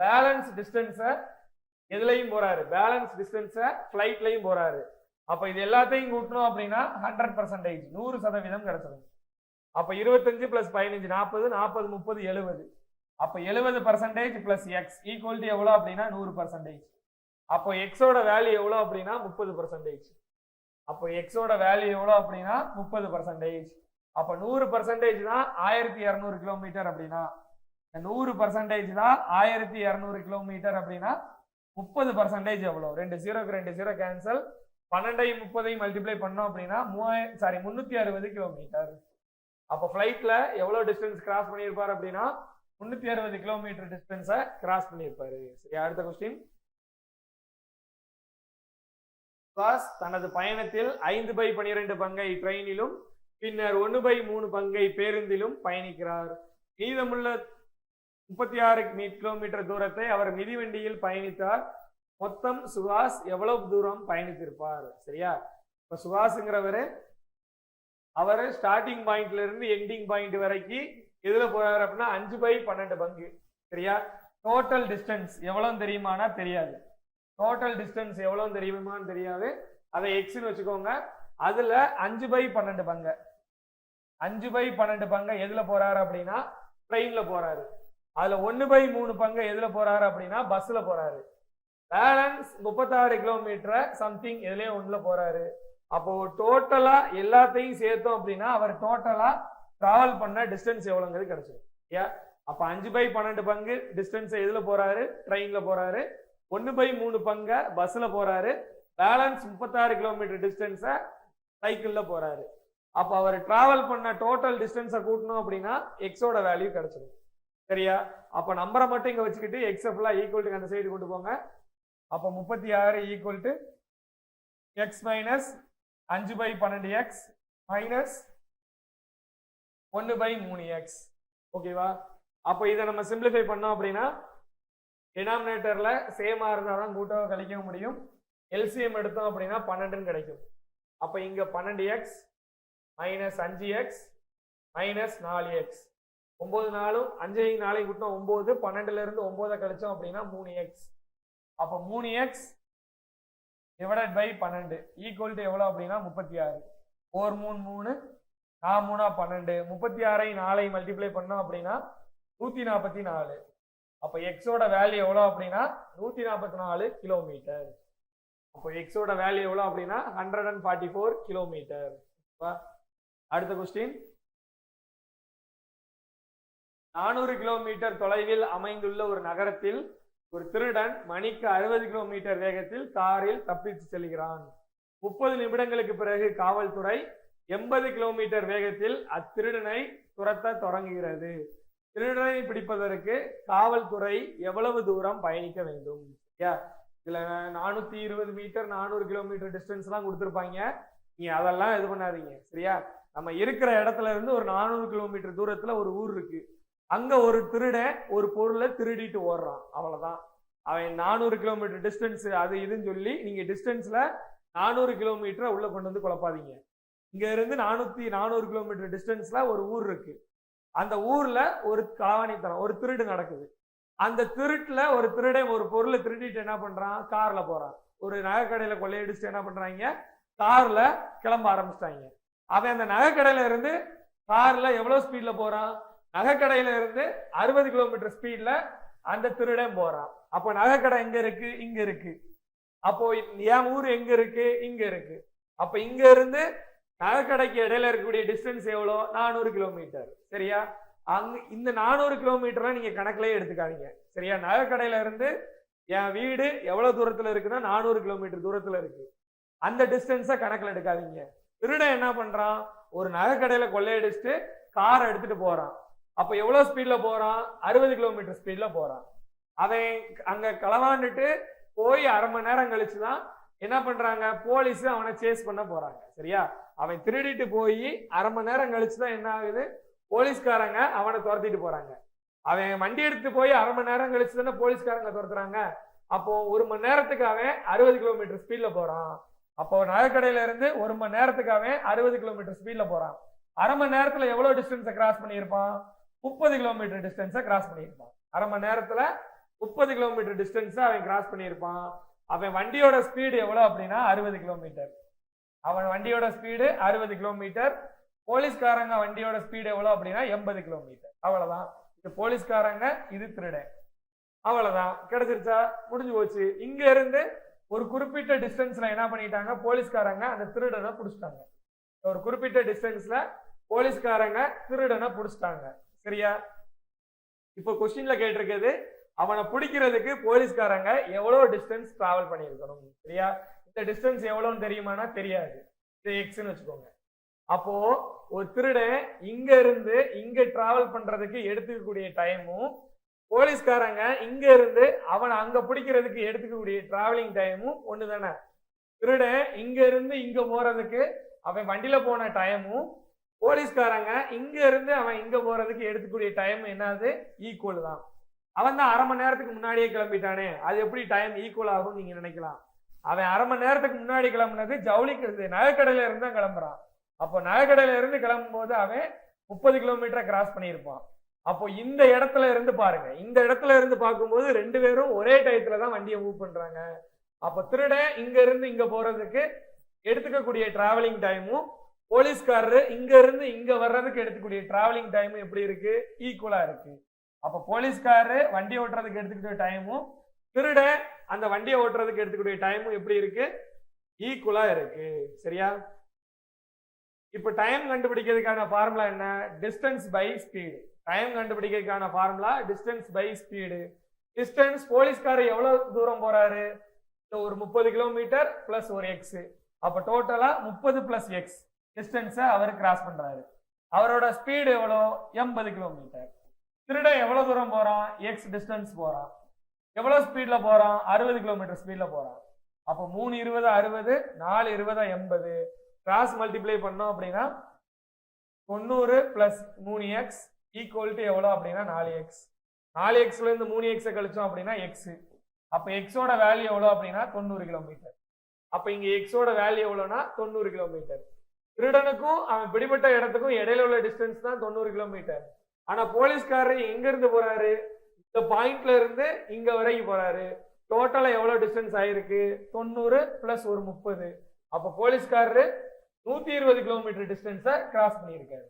பேலன்ஸ் டிஸ்டன்ஸ எதுலையும் போறாரு, பேலன்ஸ் டிஸ்டன்ஸ பிளைட்லையும் போறாரு. அப்ப இது எல்லாத்தையும் கூட்டணும் அப்படின்னா 100%, 100% கிடைச்சிடும். அப்ப 25 + 15 40, 40 30 70. அப்ப 70% பிளஸ் எக்ஸ் ஈக்குவல் டு எவ்வளவு அப்படின்னா 100%. அப்போ எக்ஸோட வேல்யூ எவ்வளவு அப்படின்னா 30%. அப்போ எக்ஸோட வேல்யூ எவ்வளவு அப்படின்னா 30%. அப்ப 100% தான் 1200 கிலோமீட்டர் அப்படின்னா 100% தான் 1200 கிலோமீட்டர் அப்படின்னா 30% எவ்வளவு? 2 0க்கு 2 0 கேன்சல், 12 30 மல்டிப்ளை பண்ணோம் அப்படின்னா 360 கிலோமீட்டர். அப்ப பிளைட்ல எவ்வளவு டிஸ்டன்ஸ் கிராஸ் பண்ணியிருப்பாரு அப்படின்னா 360 கிலோமீட்டர் டிஸ்டன்ஸை கிராஸ் பண்ணியிருப்பாரு. சரி, அடுத்த கொஸ்டின். சுபாஷ் தனது பயணத்தில் 5/12 பங்கை ட்ரெயினிலும் பின்னர் 1/3 பங்கை பேருந்திலும் பயணிக்கிறார். மீதமுள்ள 36 கிலோமீட்டர் தூரத்தை அவர் மிதிவண்டியில் பயணித்தார். மொத்தம் சுபாஷ் எவ்வளவு தூரம் பயணித்திருப்பார்? சரியா, இப்ப சுபாஷ்ங்கிறவரு அவரு ஸ்டார்டிங் பாயிண்ட்ல இருந்து எண்டிங் பாயிண்ட் வரைக்கும் எதுல போறாரு அப்படின்னா 5/12 பங்கு. சரியா, டோட்டல் டிஸ்டன்ஸ் எவ்வளவு தெரியுமானா தெரியாது. டோட்டல் டிஸ்டன்ஸ் எவ்வளவு தெரியுமான்னு தெரியாது, அதை எக்ஸ்ன்னு வச்சுக்கோங்க. அதுல 5/12 பங்கு, 5/12 பங்கை எதுல போறாரு அப்படின்னா ட்ரெயின்ல போறாரு. அதுல 1/3 பங்கை எதுல போறாரு அப்படின்னா பஸ்ல போறாரு. பேலன்ஸ் 36 கிலோமீட்டர் சம்திங் எதுலயே ஒண்ணுல போறாரு. அப்போ டோட்டலா எல்லாத்தையும் சேர்த்தோம் அப்படின்னா அவர் டோட்டலா டிராவல் பண்ண டிஸ்டன்ஸ் எவ்வளவுங்கிறது கிடைச்சிடும். அப்ப 5/12 பங்கு டிஸ்டன்ஸ் எதுல போறாரு? ட்ரெயின்ல போறாரு. 1/3 பங்க பஸ்ல போறாரு. பேலன்ஸ் 36 கிலோமீட்டர் டிஸ்டன்ஸ சைக்கிள்ல போறாரு. அப்ப அவர் டிராவல் பண்ண டோட்டல் டிஸ்டன்ஸை கூட்டணும் அப்படின்னா எக்ஸோட வேல்யூ கிடைச்சிடும். சரியா? அப்ப நம்பரை மட்டும் இங்க வச்சுக்கிட்டு எக்ஸ் ஃபுல்லா ஈக்குவல் டு அந்த சைடு கொண்டு போங்க. அப்ப 36 equal to X minus 5/12x minus 1/3x. ஓகேவா? அப்ப இதை நம்ம சிம்பிளிஃபை பண்ணோம் அப்படின்னா டினாமினேட்டர்ல சேமா இருந்தாதான் கூட்டவோ கழிக்க முடியும். எல்சிஎம் எடுத்தோம் அப்படின்னா 12 கிடைக்கும். அப்ப இங்க 12x minus 5x minus 4x. 9 4 5 4 கூட்டம் 9. 12ல இருந்து 9 கழிச்சோம் அப்படின்னா 3x. அப்ப 3x divided by 12 equal to எவ்வளவு அப்படின்னா 36. 4 3 3 4 3 12. 36 4 மல்டிப்ளை பண்ணோம் அப்படின்னா 144. அப்ப எக்ஸோட வேல்யூ எவ்வளவு அப்படின்னா 144 கிலோமீட்டர். அப்போ எக்ஸோட வேல்யூ எவ்வளவு அப்படின்னா 144 கிலோமீட்டர். அடுத்த கொஸ்டின், 400 கிலோமீட்டர் தொலைவில் அமைந்துள்ள ஒரு நகரத்தில் ஒரு திருடன் மணிக்கு 60 கிலோமீட்டர் வேகத்தில் காரில் தப்பித்து செல்கிறான். 30 நிமிடங்களுக்கு பிறகு காவல்துறை 80 கிலோமீட்டர் வேகத்தில் அத்திருடனை துரத்த தொடங்குகிறது. திருடனை பிடிப்பதற்கு காவல்துறை எவ்வளவு தூரம் பயணிக்க வேண்டும்? இதுல 420 மீட்டர் 400 கிலோமீட்டர் டிஸ்டன்ஸ் எல்லாம் கொடுத்துருப்பாங்க. நீங்க அதெல்லாம் இது பண்ணாதீங்க. சரியா? நம்ம இருக்கிற இடத்துல இருந்து ஒரு 400 கிலோமீட்டர் தூரத்துல ஒரு ஊர் இருக்கு. அங்க ஒரு திருடன் ஒரு பொருளை திருடிட்டு ஓடுறான். அவ்வளவுதான். அவன் 400 கிலோமீட்டர் டிஸ்டன்ஸ் அது இதுன்னு சொல்லி நீங்க டிஸ்டன்ஸ்ல 400 கிலோமீட்டரை உள்ள கொண்டு வந்து குழப்பாதீங்க. இங்க இருந்து 400 கிலோமீட்டர் டிஸ்டன்ஸ்ல ஒரு ஊர் இருக்கு. அந்த ஊர்ல ஒரு காவணித்தனம் ஒரு திருடு நடக்குது. அந்த திருட்டுல ஒரு திருடன் ஒரு பொருளை திருடிட்டு என்ன பண்றான்? கார்ல போறான். ஒரு நகைக்கடையில கொள்ளையடிச்சுட்டு என்ன பண்றாங்க? கார்ல கிளம்ப ஆரம்பிச்சிட்டாங்க. அவன் அந்த நகைக்கடையில இருந்து கார்ல எவ்வளவு ஸ்பீட்ல போறான்? நகைக்கடையில இருந்து 60 கிலோமீட்டர் ஸ்பீட்ல அந்த திருடன் போறான். அப்போ நகைக்கடை எங்க இருக்கு? இங்க இருக்கு. அப்போ என் ஊர் எங்க இருக்கு? இங்க இருக்கு. அப்ப இங்க இருந்து நகைக்கடைக்கு இடையில இருக்கக்கூடிய டிஸ்டன்ஸ் எவ்வளோ? 400 கிலோமீட்டர். சரியா? அங்க இந்த 400 கிலோமீட்டர்லாம் நீங்க கணக்குலயே எடுத்துக்காதீங்க. சரியா? நகைக்கடையில இருந்து என் வீடு எவ்வளவு தூரத்துல இருக்குன்னா 400 கிலோமீட்டர் தூரத்துல இருக்கு. அந்த டிஸ்டன்ஸை கணக்குல எடுக்காதீங்க. திருடன் என்ன பண்றான்? ஒரு நகைக்கடையில கொள்ளையடிச்சுட்டு காரை எடுத்துட்டு போறான். அப்ப எவ்வளவு ஸ்பீட்ல போறான்? 60 கிலோமீட்டர் ஸ்பீட்ல போறான். அவன் அங்க களவாண்டுட்டு போய் அரை மணி நேரம் கழிச்சுதான் என்ன பண்றாங்க? போலீஸ் அவனை சேஸ் பண்ண போறாங்க. சரியா? அவன் திருடிட்டு போய் அரை மணி நேரம் கழிச்சுதான் என்ன ஆகுது? போலீஸ்காரங்க அவனை துரத்திட்டு போறாங்க. அவன் வண்டி எடுத்து போய் அரை மணி நேரம் கழிச்சு தானே போலீஸ்காரங்க துரத்துறாங்க. அப்போ 1 மணி நேரத்துக்கு அவன் 60 கிலோமீட்டர் ஸ்பீட்ல போறான். அப்போ நகைக்கடையில இருந்து 1 மணி நேரத்துக்கு அவன் 60 கிலோமீட்டர் ஸ்பீட்ல போறான். அரை மணி நேரத்துல எவ்வளவு டிஸ்டன்ஸை கிராஸ் பண்ணியிருப்பான்? 30 கிலோமீட்டர் டிஸ்டன்ஸை கிராஸ் பண்ணியிருப்பான். அரை மணி நேரத்துல 30 கிலோமீட்டர் டிஸ்டன்ஸை அவன் கிராஸ் பண்ணியிருப்பான். அவன் வண்டியோட ஸ்பீடு எவ்வளவு அப்படின்னா 60 கிலோமீட்டர். அவன் வண்டியோட ஸ்பீடு 60 கிலோமீட்டர். போலீஸ்காரங்க வண்டியோட ஸ்பீடு எவ்வளவு அப்படின்னா 80 கிலோமீட்டர். அவ்வளவுதான். இது போலீஸ்காரங்க, இது திருடன். அவ்வளவுதான். கிடைச்சிருச்சா? முடிஞ்சு போச்சு. இங்க இருந்து ஒரு குறிப்பிட்ட டிஸ்டன்ஸ்ல என்ன பண்ணிட்டாங்க? போலீஸ்காரங்க அந்த திருடனை புடிச்சிட்டாங்க. ஒரு குறிப்பிட்ட டிஸ்டன்ஸ்ல போலீஸ்காரங்க திருடனை புடிச்சிட்டாங்க. சரியா? இப்போ கொஸ்டின்ல கேட்டிருக்கிறது அவனை பிடிக்கிறதுக்கு போலீஸ்காரங்க எவ்வளவு டிஸ்டன்ஸ் டிராவல் பண்ணியிருக்கணும். சரியா? இந்த டிஸ்டன்ஸ் எவ்வளவுன்னு தெரியுமானா தெரியாது. இது எக்ஸ்ன்னு வச்சுக்கோங்க. அப்போ ஒரு திருடன் இங்க இருந்து இங்க டிராவல் பண்றதுக்கு எடுத்துக்கக்கூடிய டைமும் போலீஸ்காரங்க இங்க இருந்து அவனை அங்க பிடிக்கிறதுக்கு எடுத்துக்கக்கூடிய டிராவலிங் டைமும் ஒண்ணுதானே. திருடன் இங்க இருந்து இங்க போறதுக்கு அவன் வண்டியில போன டைமும் போலீஸ்காரங்க இங்க இருந்து அவன் இங்க போறதுக்கு எடுத்துக்கூடிய டைம் என்னது? ஈக்குவல் தான். அவன் தான் அரை மணி நேரத்துக்கு முன்னாடியே கிளம்பிட்டானே, அது எப்படி டைம் ஈக்குவல் ஆகும் நீங்க நினைக்கலாம். அவன் அரை மணி நேரத்துக்கு முன்னாடி கிளம்புனது ஜவுளிக்கு நகைக்கடையில இருந்து தான் கிளம்புறான். அப்போ நகைக்கடையில இருந்து கிளம்பும் போது அவன் 30 கிலோமீட்டரை கிராஸ் பண்ணியிருப்பான். அப்போ இந்த இடத்துல இருந்து பாருங்க, இந்த இடத்துல இருந்து பார்க்கும்போது 2 பேரும் ஒரே டயத்துல தான் வண்டியை மூவ் பண்றாங்க. அப்போ திருடன் இங்க இருந்து இங்க போறதுக்கு எடுத்துக்கக்கூடிய டிராவலிங் டைமும் போலீஸ்காரரு இங்க இருந்து இங்க வர்றதுக்கு எடுத்துக்கூடிய டிராவலிங் டைம் எப்படி இருக்கு? ஈக்குவலா இருக்கு. அப்ப போலீஸ்காரரு வண்டி ஓட்டுறதுக்கு எடுத்துக்கிட்ட டைமும் திருட அந்த வண்டியை ஓட்டுறதுக்கு எடுத்துக்கூடிய டைமும் எப்படி இருக்கு? ஈக்குவலா இருக்கு. சரியா? இப்ப டைம் கண்டுபிடிக்கிறதுக்கான ஃபார்முலா என்ன? Distance by speed. டைம் கண்டுபிடிக்கிறதுக்கான formula distance by speed. Distance போலீஸ்காரர் எவ்வளவு தூரம் போறாரு? ஒரு 30 கிலோமீட்டர் பிளஸ் ஒரு எக்ஸ். அப்ப டோட்டலா 30 பிளஸ் எக்ஸ் டிஸ்டன்ஸை அவர் கிராஸ் பண்றாரு. அவரோட ஸ்பீடு எவ்வளோ? 80 கிலோமீட்டர். திருட எவ்வளவு தூரம் போறான்? எக்ஸ் டிஸ்டன்ஸ் போறான். எவ்வளவு ஸ்பீட்ல போறான்? 60 கிலோமீட்டர் ஸ்பீட்ல போறான். அப்போ 3 20 60, 4 20 80. கிராஸ் மல்டிப்ளை பண்ணோம் அப்படின்னா 90 பிளஸ் 3x ஈக்குவல் டு எவ்வளோ அப்படின்னா 4x. 4xல இருந்து 3x கழிச்சோம் அப்படின்னா x. அப்ப எக்ஸோட வேல்யூ எவ்வளோ அப்படின்னா 90 கிலோமீட்டர். அப்ப இங்க எக்ஸோட வேல்யூ எவ்வளோனா 90 கிலோமீட்டர். திருடனுக்கும் அவன் பிடிபட்ட இடத்துக்கும் இடையில உள்ள டிஸ்டன்ஸ் தான் 90 கிலோமீட்டர். ஆனா போலீஸ்காரர் எங்க இருந்து போறாரு? இந்த பாயிண்ட்ல இருந்து இங்க வரைக்கும் போறாரு. டோட்டலா எவ்வளவு டிஸ்டன்ஸ் ஆயிருக்கு? 90 பிளஸ் ஒரு 30. அப்ப போலீஸ்காரரு 120 கிலோமீட்டர் டிஸ்டன்ஸை கிராஸ் பண்ணியிருக்காரு.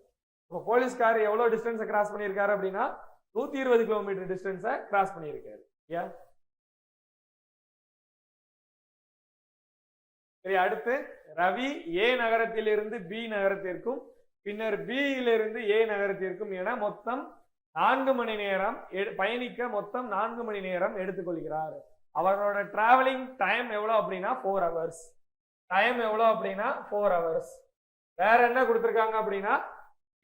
இப்போ போலீஸ்காரர் எவ்வளவு டிஸ்டன்ஸை கிராஸ் பண்ணியிருக்காரு அப்படின்னா 120 கிலோமீட்டர் டிஸ்டன்ஸை கிராஸ் பண்ணியிருக்காரு. சரி, அடுத்து ரவி ஏ நகரத்திலிருந்து பி நகரத்திற்கும் பின்னர் பி இலிருந்து ஏ நகரத்திற்கும் என மொத்தம் 4 மணி நேரம் பயணிக்க மொத்தம் 4 மணி நேரம் எடுத்துக்கொள்கிறார். அவரோட டிராவலிங் டைம் எவ்வளவு அப்படின்னா 4 hours. டைம் எவ்வளவு அப்படின்னா 4 hours. வேற என்ன கொடுத்திருக்காங்க அப்படின்னா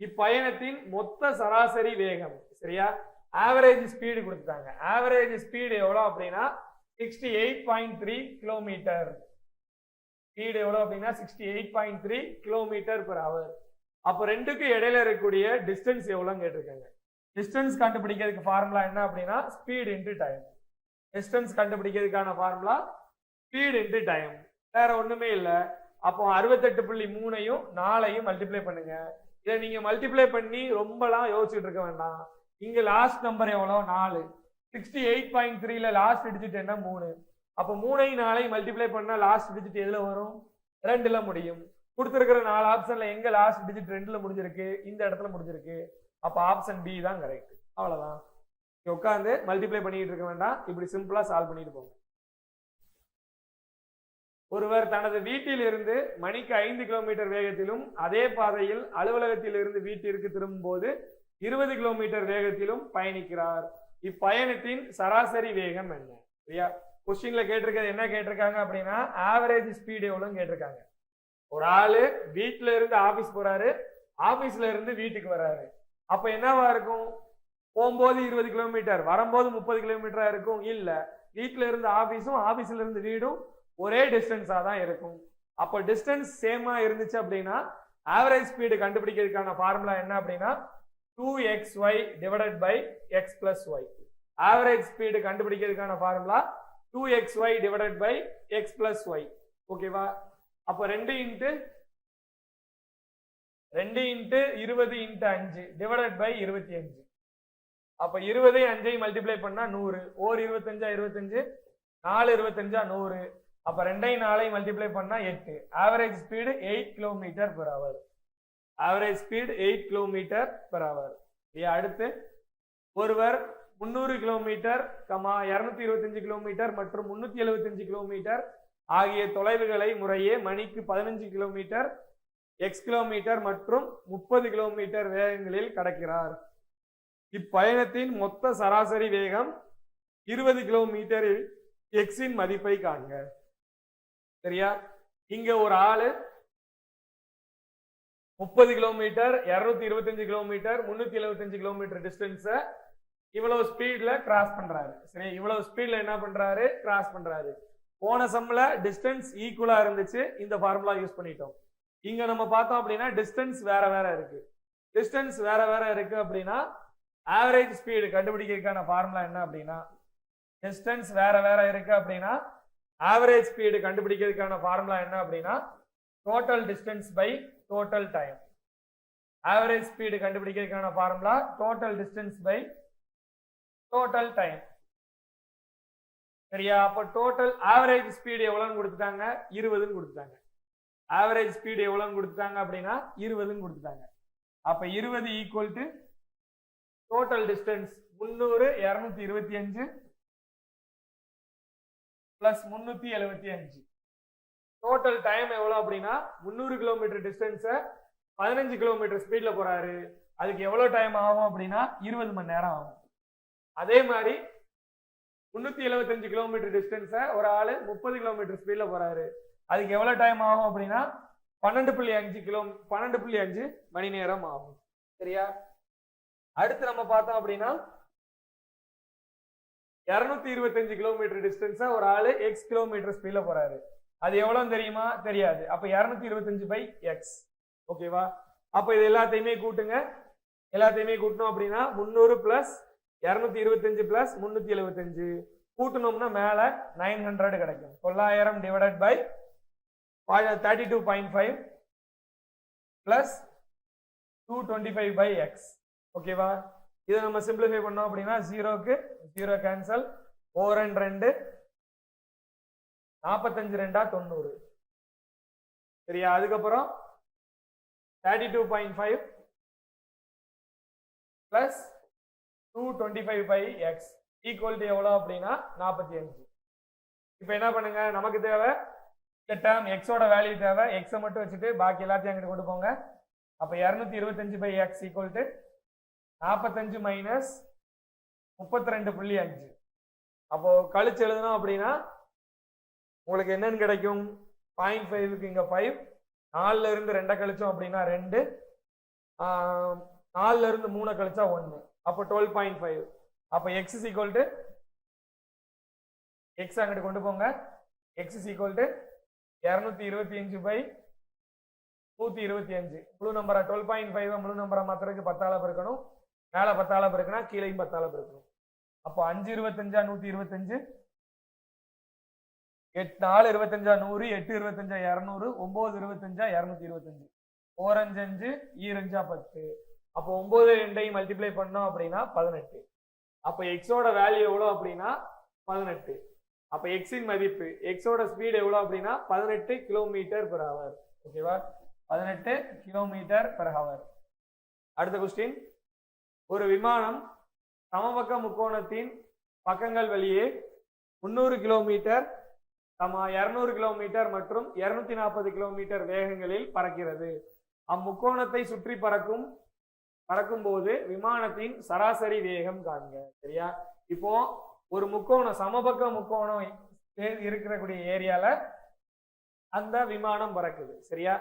இப்பயணத்தின் மொத்த சராசரி வேகம். சரியா? ஆவரேஜ் ஸ்பீடு கொடுத்துட்டாங்க. ஆவரேஜ் ஸ்பீடு எவ்வளவு அப்படின்னா 68.3 கிலோமீட்டர். ஸ்பீடு எவ்வளவு அப்படின்னா 68.3 கிலோமீட்டர் பெர் ஹவர். அப்போ ரெண்டுக்கு இடையில இருக்கக்கூடிய டிஸ்டன்ஸ் எவ்வளோன்னு கேட்டிருக்காங்க. டிஸ்டன்ஸ் கண்டுபிடிக்கிறதுக்கு ஃபார்முலா என்ன அப்படின்னா ஸ்பீட் இன்டு டைம். டிஸ்டன்ஸ் கண்டுபிடிக்கிறதுக்கான ஃபார்முலா ஸ்பீட் இன்டு டைம். வேற ஒண்ணுமே இல்லை. அப்போ 68.3ஐயும் 4ஐயும் மல்டிப்ளை பண்ணுங்க. இதை நீங்க மல்டிப்ளை பண்ணி ரொம்பலாம் யோசிச்சுட்டு இருக்க வேண்டாம். இங்க லாஸ்ட் நம்பர் எவ்வளோ? 4. 68.3ல லாஸ்ட் டிஜிட் என்ன? 3. அப்போ 3ஐயும் 4ஐயும் மல்டிப்ளை பண்ணா லாஸ்ட் டிஜிட் எதுல வரும்? 2ல முடியும். கொடுத்துருக்கிற 4 ஆப்ஷன்ல எங்க லாஸ்ட் டிஜிட் 2ல முடிஞ்சிருக்கு? இந்த இடத்துல முடிஞ்சிருக்கு. அப்ப ஆப்ஷன் பி தான் கரெக்ட். அவ்வளவுதான். உட்காந்து மல்டிப்ளை பண்ணிட்டு இருக்க வேண்டாம். இப்படி சிம்பிளா சால்வ் பண்ணிட்டு போங்க. ஒருவர் தனது வீட்டில் இருந்து மணிக்கு 5 கிலோமீட்டர் வேகத்திலும் அதே பாதையில் அலுவலகத்தில் இருந்து வீட்டிற்கு திரும்பும் போது 20 கிலோமீட்டர் வேகத்திலும் பயணிக்கிறார். இப்பயணத்தின் சராசரி வேகம் என்ன? சரியா? கொஸ்டின்ல கேட்டிருக்கிறது என்ன கேட்டிருக்காங்க அப்படின்னா ஆவரேஜ் ஸ்பீடு எவ்வளவுன்னு கேட்டிருக்காங்க. ஒரு ஆளு வீட்டுல இருந்து ஆபீஸ் போறாரு, ஆபீஸ்ல இருந்து வீட்டுக்கு வர்றாரு. அப்ப என்னவா இருக்கும்? போகும்போது 20 கிலோமீட்டர், வரும்போது 30 கிலோமீட்டரா இருக்கும். இல்ல, வீட்டுல இருந்து ஆபீஸும் ஆபீஸ்ல இருந்து வீடும் ஒரே டிஸ்டன்ஸா தான் இருக்கும். அப்ப டிஸ்டன்ஸ் சேமா இருந்துச்சு அப்படின்னா ஆவரேஜ் ஸ்பீடு கண்டுபிடிக்கிறதுக்கான ஃபார்முலா என்ன அப்படின்னா 2xy divided by x plus y. Average speed கண்டுபிடிக்கிறதுக்கான formula 2xy divided by x plus y. ஓகேவா? அப்ப 2 இன்ட்டு 20 இன்ட்டு 5 டிவைடட் பை 25. அப்ப 20 5 மல்டிப்ளை பண்ணா 100. ஓர் 25 25, 4 25 100. அப்ப 2 4 மல்டிப்ளை பண்ணா 8. Average speed 8 kilometre per hour. Average speed 8 kilometre per hour. அடுத்து ஒருவர் 300 kilometre 225 kilometre மற்றும் 375 கிலோமீட்டர் ஆகிய தொலைவுகளை முறையே மணிக்கு 15 கிலோமீட்டர், எக்ஸ் கிலோமீட்டர் மற்றும் 30 கிலோமீட்டர் வேகங்களில் கடக்கிறார். இப்பயணத்தின் மொத்த சராசரி வேகம் 20 கிலோமீட்டரில் எக்ஸின் மதிப்பை காண்க. சரியா? இங்க ஒரு ஆளு 30 கிலோமீட்டர், 225 கிலோமீட்டர், 375 கிலோமீட்டர் டிஸ்டன்ஸ இவ்வளவு ஸ்பீட்ல கிராஸ் பண்றாரு. சரி, இவ்வளவு ஸ்பீட்ல என்ன பண்றாரு? கிராஸ் பண்றாரு. போன சம்ல டிஸ்டன்ஸ் ஈக்குவலா இருந்துச்சு, இந்த ஃபார்முலா யூஸ் பண்ணிட்டோம். இங்க நம்ம பார்த்தோம் அப்படின்னா டிஸ்டன்ஸ் வேற வேற இருக்கு. டிஸ்டன்ஸ் வேற வேற இருக்கு அப்படின்னா ஆவரேஜ் ஸ்பீடு கண்டுபிடிக்கிறதுக்கான ஃபார்முலா என்ன அப்படின்னா டிஸ்டன்ஸ் வேற வேற இருக்கு அப்படின்னா ஆவரேஜ் ஸ்பீடு கண்டுபிடிக்கிறதுக்கான ஃபார்முலா என்ன அப்படின்னா total distance by total time. Average speed கண்டுபிடிக்கிறதுக்கான formula total distance by total time. சரியா? அப்போ டோட்டல் ஆவரேஜ் ஸ்பீடு எவ்வளவுன்னு கொடுத்துட்டாங்க? 20ன்னு கொடுத்துட்டாங்க. ஆவரேஜ் ஸ்பீடு எவ்வளவுன்னு கொடுத்துட்டாங்க அப்படின்னா 20ன்னு கொடுத்துட்டாங்க. அப்ப 20 equal to total distance 300 225 plus 375. Total time எவ்வளவு அப்படின்னா 300 கிலோமீட்டர் டிஸ்டன்ஸை 15 கிலோமீட்டர் ஸ்பீட்ல போறாரு. அதுக்கு எவ்வளவு டைம் ஆகும் அப்படின்னா 20 மணி நேரம் ஆகும். அதே மாதிரி 375 கிலோமீட்டர் டிஸ்டன்ஸை ஒரு ஆளு 30 கிலோமீட்டர் ஸ்பீட்ல போறாரு. அதுக்கு எவ்வளவு டைம் ஆகும் அப்படின்னா 12.5 மணி நேரம் ஆகும். சரியா? அடுத்து நம்ம பார்த்தோம் அப்படின்னா 225 கிலோமீட்டர் டிஸ்டன்ஸை ஒரு ஆளு x கிலோமீட்டர் ஸ்பீட்ல போறாரு. அது எவ்வளவு தெரியுமா? தெரியாது. அப்ப 225/x. ஓகேவா? அப்ப இது எல்லாத்தையுமே கூட்டுங்க. எல்லாத்தையுமே கூட்டணும் அப்படின்னா 300 பிளஸ் 225 பிளஸ் 375 கூட்டணும்னா மேல 900 கிடைக்கும். 900 டிவைடட் பை 32.5 பிளஸ் 225/x. ஓகேவா? இதை நம்ம சிம்பிளிஃபை பண்ணோம் அப்படின்னா 0க்கு 0 கேன்சல், 4 and 2 45 2 90. சரியா? அதுக்கப்புறம் 32.5 பிளஸ் 225/x ஈக்குவல் டு எவ்வளவு அப்படின்னா 45. இப்போ என்ன பண்ணுங்க, நமக்கு தேவை இந்த டேர்ம் எக்ஸோட வேல்யூ தேவை. எக்ஸை மட்டும் வச்சுட்டு பாக்கி எல்லாத்தையும் அங்கிட்டு கொண்டு போங்க. அப்ப 225/x ஈக்குவல் டு 45 மைனஸ் 32.5. அப்போ கழிச்சு எழுதணும் அப்படின்னா உங்களுக்கு என்னன்னு கிடைக்கும்? 0.5க்கு இங்க 5, 4ல இருந்து 2 கழிச்சோம் அப்படின்னா 2, 4ல இருந்து 3 கழிச்சா 1. அப்போ 12.5. அப்போ x is equal to x அங்கிட்டு கொண்டு போங்க. x is equal to 225/125. முழு நம்பரா 12.5 முழு நம்பரா மாத்திரக்கு 10ஆல பெருக்கணும். மேல 10ஆல பெருக்கணும், கீழையும் 10ஆல பெருக்கணும். அப்போ 5 25 125, 4 25 100, 8 25 200, 9 25 225, 4 5 5 2 5 10. அப்போ 9 2ஐயும் மல்டிப்ளை பண்ணோம் அப்படின்னா 18. அப்போ எக்ஸோட வேல்யூ எவ்வளவு அப்படின்னா 18. அப்ப எக்ஸின் மதிப்பு, எக்ஸோட ஸ்பீடு எவ்வளவு அப்படின்னா 18 km/h. ஓகேவா? 18 km/h. அடுத்த கொஸ்டின், ஒரு விமானம் சமபக்க முக்கோணத்தின் பக்கங்கள் வழியே 300 கிலோமீட்டர் 200 கிலோமீட்டர் மற்றும் 240 கிலோமீட்டர் வேகங்களில் பறக்கிறது. அம்முக்கோணத்தை சுற்றி பறக்கும் போது விமானத்தின் சராசரி வேகம் காண்க. சரியா? இப்போ ஒரு முக்கோணம், சமபக்க முக்கோணம் இருக்கக்கூடிய ஏரியால அந்த விமானம் பறக்குது. சரியா?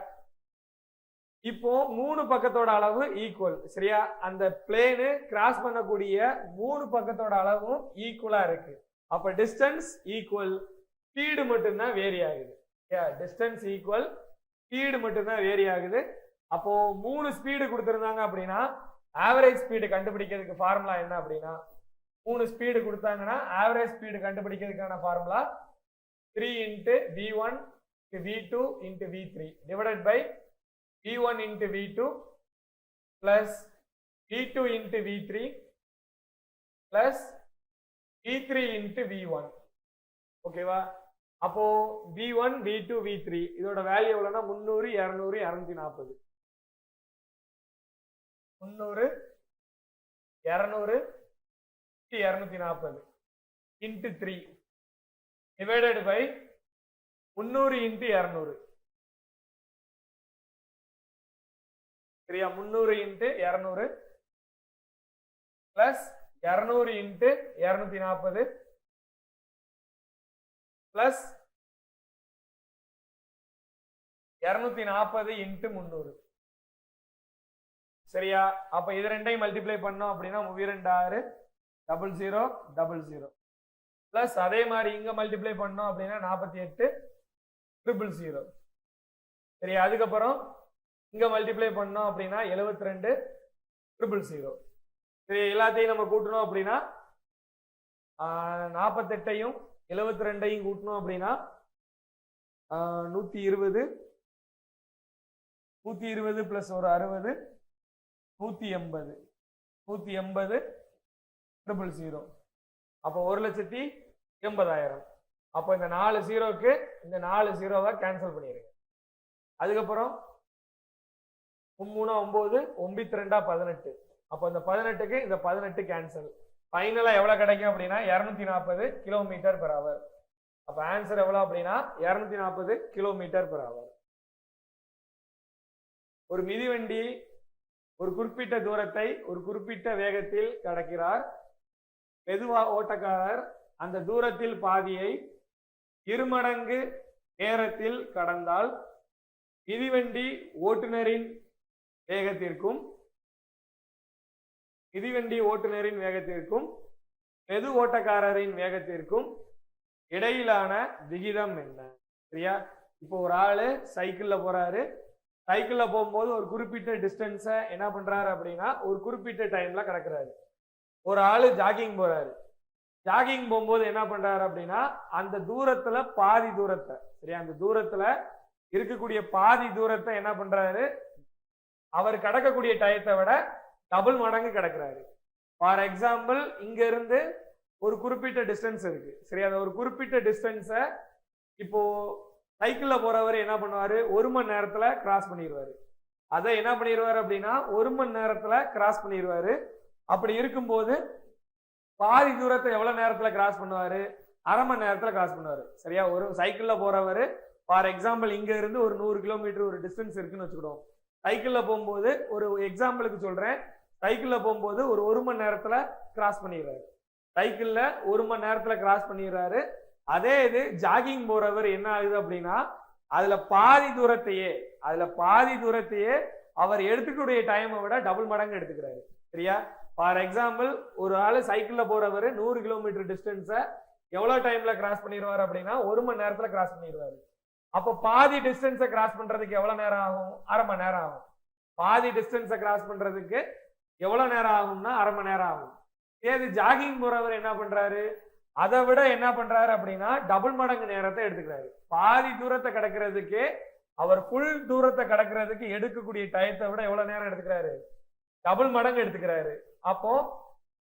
இப்போ 3 பக்கத்தோட அளவு ஈக்குவல். சரியா? அந்த பிளேனு கிராஸ் பண்ணக்கூடிய 3 பக்கத்தோட அளவும் ஈக்குவலா இருக்கு. அப்ப டிஸ்டன்ஸ் ஈக்குவல், ஸ்பீடு மட்டும்தான் வேரி ஆகுது. டிஸ்டன்ஸ் ஈக்குவல், ஸ்பீடு மட்டும்தான் வேரி ஆகுது. அப்போ 3 ஸ்பீடு கொடுத்திருந்தாங்க அப்படின்னா ஆவரேஜ் ஸ்பீடு கண்டுபிடிக்கிறதுக்கு ஃபார்முலா என்ன அப்படின்னா, 3 ஸ்பீடு கொடுத்தாங்கன்னா ஆவரேஜ் ஸ்பீடு கண்டுபிடிக்கிறதுக்கான formula 3 × v1 × v2 × v3 divided by v1 × v2 plus v2 × v3 plus v3 × v1. ஓகேவா? அப்போ v1 v2 v3 இதோட வேல்யூ எவ்வளவுன்னா 300 200 240. 300 200 240 into 3 divided by 300 into 200. சரியா? 300 into 200 plus 200 into 240 plus 240 into 300. சரியா? அப்ப இது ரெண்டையும் மல்டிப்ளை பண்ணோம் அப்படின்னா 36 00 00 பிளஸ் அதே மாதிரி இங்க மல்டிப்ளை பண்ணோம் அப்படின்னா 48 000. சரியா? அதுக்கப்புறம் இங்க மல்டிப்ளை பண்ணோம் அப்படின்னா 72 000. சரி, எல்லாத்தையும் நம்ம கூட்டணும் அப்படின்னா 48ஐயும் 72ஐயும் கூட்டணும் அப்படின்னா 120 பிளஸ் ஒரு 60 180 000. அப்போ 1,80,000. அப்போ இந்த 4 0க்கு இந்த 4 0வை கேன்சல் பண்ணிடுங்க. அதுக்கப்புறம் 3 9 9 2 18. அப்போ இந்த 18க்கு இந்த 18 கேன்சல். ஃபைனலா எவ்வளவு கிடைக்கும் அப்படின்னா 240 கிலோமீட்டர் பெர் ஹவர். அப்ப ஆன்சர் எவ்வளவு அப்படின்னா 240 கிலோமீட்டர் பெர் ஹவர். ஒரு மிதிவண்டி ஒரு குறிப்பிட்ட தூரத்தை ஒரு குறிப்பிட்ட வேகத்தில் கடக்கிறார். மெதுவா ஓட்டக்காரர் அந்த தூரத்தில் பாதியை இருமடங்கு நேரத்தில் கடந்தால் மிதிவண்டி ஓட்டுநரின் வேகத்திற்கும் மெது ஓட்டக்காரரின் வேகத்திற்கும் இடையிலான விகிதம் என்ன? சரியா? இப்போ ஒரு ஆளு சைக்கிள்ல போறாரு. சைக்கிள்ல போகும்போது ஒரு குறிப்பிட்ட டிஸ்டன்ஸை என்ன பண்றாரு அப்படின்னா ஒரு குறிப்பிட்ட டைம்ல கடக்குறாரு. ஒரு ஆளு ஜாகிங் போறாரு. ஜாகிங் போகும்போது என்ன பண்றாரு அப்படின்னா அந்த தூரத்துல பாதி தூரத்தை, சரியா, அந்த தூரத்துல இருக்கக்கூடிய பாதி தூரத்தை என்ன பண்றாரு, அவர் கடக்கக்கூடிய டயத்தை விட டபுள் மடங்கு கடக்குறாரு. ஃபார் எக்ஸாம்பிள் இங்க இருந்து ஒரு குறிப்பிட்ட டிஸ்டன்ஸ் இருக்கு, சரி, அந்த ஒரு குறிப்பிட்ட டிஸ்டன்ஸை இப்போ சைக்கிள்ல போறவர் என்ன பண்ணுவாரு, 1 மணி நேரத்துல கிராஸ் பண்ணிடுவாரு. அதை என்ன பண்ணிடுவாரு அப்படின்னா 1 மணி நேரத்துல கிராஸ் பண்ணிடுவாரு. அப்படி இருக்கும்போது பாதி தூரத்தை எவ்வளவு நேரத்துல கிராஸ் பண்ணுவாரு, அரை மணி நேரத்துல கிராஸ் பண்ணுவாரு. சரியா? ஒரு சைக்கிள்ல போறவர் ஃபார் எக்ஸாம்பிள் இங்க இருந்து ஒரு 100 கிலோமீட்டர் ஒரு டிஸ்டன்ஸ் இருக்குன்னு வச்சுக்கிடுவோம். சைக்கிள்ல போகும்போது ஒரு எக்ஸாம்பிளுக்கு சொல்றேன், சைக்கிள்ல போகும்போது ஒரு 1 மணி நேரத்துல கிராஸ் பண்ணிடுறாரு. சைக்கிள்ல 1 மணி நேரத்துல கிராஸ் பண்ணிடுறாரு. அதே இது ஜாகிங் போறவர் என்ன ஆகுது அப்படின்னா அதுல பாதி தூரத்தையே அவர் எடுத்துக்கூடிய டைமை விட டபுள் மடங்கு எடுத்துக்கிறாரு. சரியா? ஃபார் எக்ஸாம்பிள் ஒரு ஆளு சைக்கிள்ல போறவர் 100 கிலோமீட்டர் டிஸ்டன்ஸை எவ்வளவு டைம்ல கிராஸ் பண்ணிடுவார் அப்படின்னா 1 மணி நேரத்துல கிராஸ் பண்ணிடுவாரு. அப்போ பாதி டிஸ்டன்ஸை கிராஸ் பண்றதுக்கு எவ்வளவு நேரம் ஆகும்? அரை மணி நேரம் ஆகும். பாதி டிஸ்டன்ஸை கிராஸ் பண்றதுக்கு எவ்வளவு நேரம் ஆகும்னா அரை மணி நேரம் ஆகும். ஏது ஜாகிங் போறவர் என்ன பண்றாரு, அதை விட என்ன பண்றாரு அப்படின்னா டபுள் மடங்கு நேரத்தை எடுத்துக்கிறாரு. பாதி தூரத்தை கடக்கிறதுக்கு அவர் ஃபுல் தூரத்தை கடக்கிறதுக்கு எடுக்கக்கூடிய டயத்தை விட எவ்வளவு நேரம் எடுத்துக்கிறாரு, டபுள் மடங்கு எடுத்துக்கிறாரு. அப்போ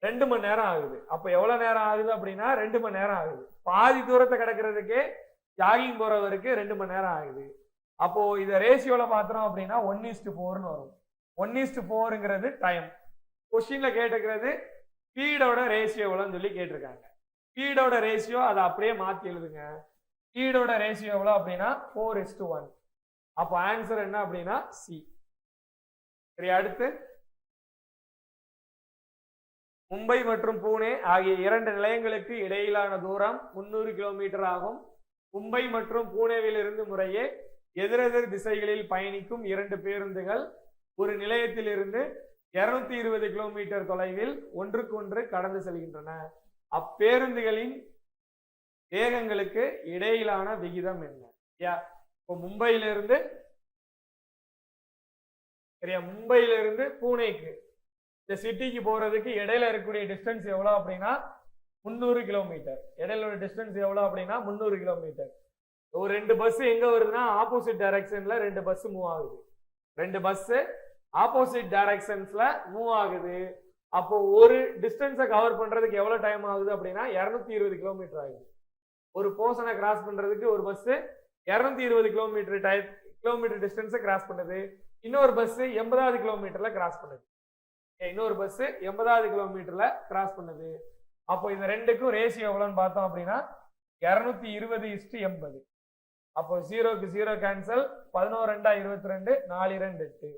2 மணி நேரம் ஆகுது. அப்போ எவ்வளவு நேரம் ஆகுது அப்படின்னா 2 மணி நேரம் ஆகுது. பாதி தூரத்தை கடக்கிறதுக்கு ஜாகிங் போறவருக்கு 2 மணி நேரம் ஆகுது. அப்போ இதை ரேஷியோல மாத்திரம் அப்படின்னா 1:4 வரும். 1:4ங்கிறது டைம். கொஸ்டின்ல கேட்டுக்கிறது ஸ்பீடோட ரேஷியோ எவ்வளோன்னு சொல்லி கேட்டிருக்காங்க. ஸ்பீடோட ரேஷியோ அதை அப்படியே மாத்தி எழுதுங்க. ஸ்பீடோட ரேஷியோ எவ்வளோ அப்படின்னா 4:1. அப்போ ஆன்சர் என்ன அப்படின்னா சி. சரி, அடுத்து மும்பை மற்றும் புனே ஆகிய 2 நிலையங்களுக்கு இடையிலான தூரம் 300 கிலோமீட்டர் ஆகும். மும்பை மற்றும் புனேவில் இருந்து முறையே எதிரெதிர் திசைகளில் பயணிக்கும் 2 பேருந்துகள் ஒரு நிலையத்தில் இருந்து 220 கிலோமீட்டர் தொலைவில் ஒன்றுக்கொன்று கடந்து செல்கின்றன. அப்பேருந்துகளின் வேகங்களுக்கு இடையிலான விகிதம் என்ன? இப்போ மும்பையிலிருந்து பூனேக்கு இந்த சிட்டிக்கு போறதுக்கு இடையில இருக்கக்கூடிய டிஸ்டன்ஸ் எவ்வளவு அப்படின்னா 300 கிலோமீட்டர். இடையில ஒரு டிஸ்டன்ஸ் எவ்வளவு அப்படின்னா 300 கிலோமீட்டர். ஒரு 2 பஸ் எங்க வருதுன்னா ஆப்போசிட் டைரக்ஷன்ல 2 பஸ் மூவ் ஆகுது. 2 பஸ் ஆப்போசிட் டைரக்ஷன்ஸ்ல மூவ் ஆகுது. அப்போ ஒரு டிஸ்டன்ஸை கவர் பண்றதுக்கு எவ்வளவு டைம் ஆகுது அப்படின்னா 220 கிலோமீட்டர் ஆகுது. ஒரு போர்ஷனை கிராஸ் பண்றதுக்கு ஒரு பஸ் 220 கிலோமீட்டர் டிஸ்டன்ஸை கிராஸ் பண்ணுது. இன்னொரு பஸ் 80வது கிலோமீட்டர்ல கிராஸ் பண்ணுது. அப்போ இந்த ரெண்டுக்கும் ரேஷியோ எவ்வளவுன்னு பார்த்தோம் அப்படின்னா 220:80. அப்போ 0க்கு 0 கேன்சல். 11 2 22, 4 2 8.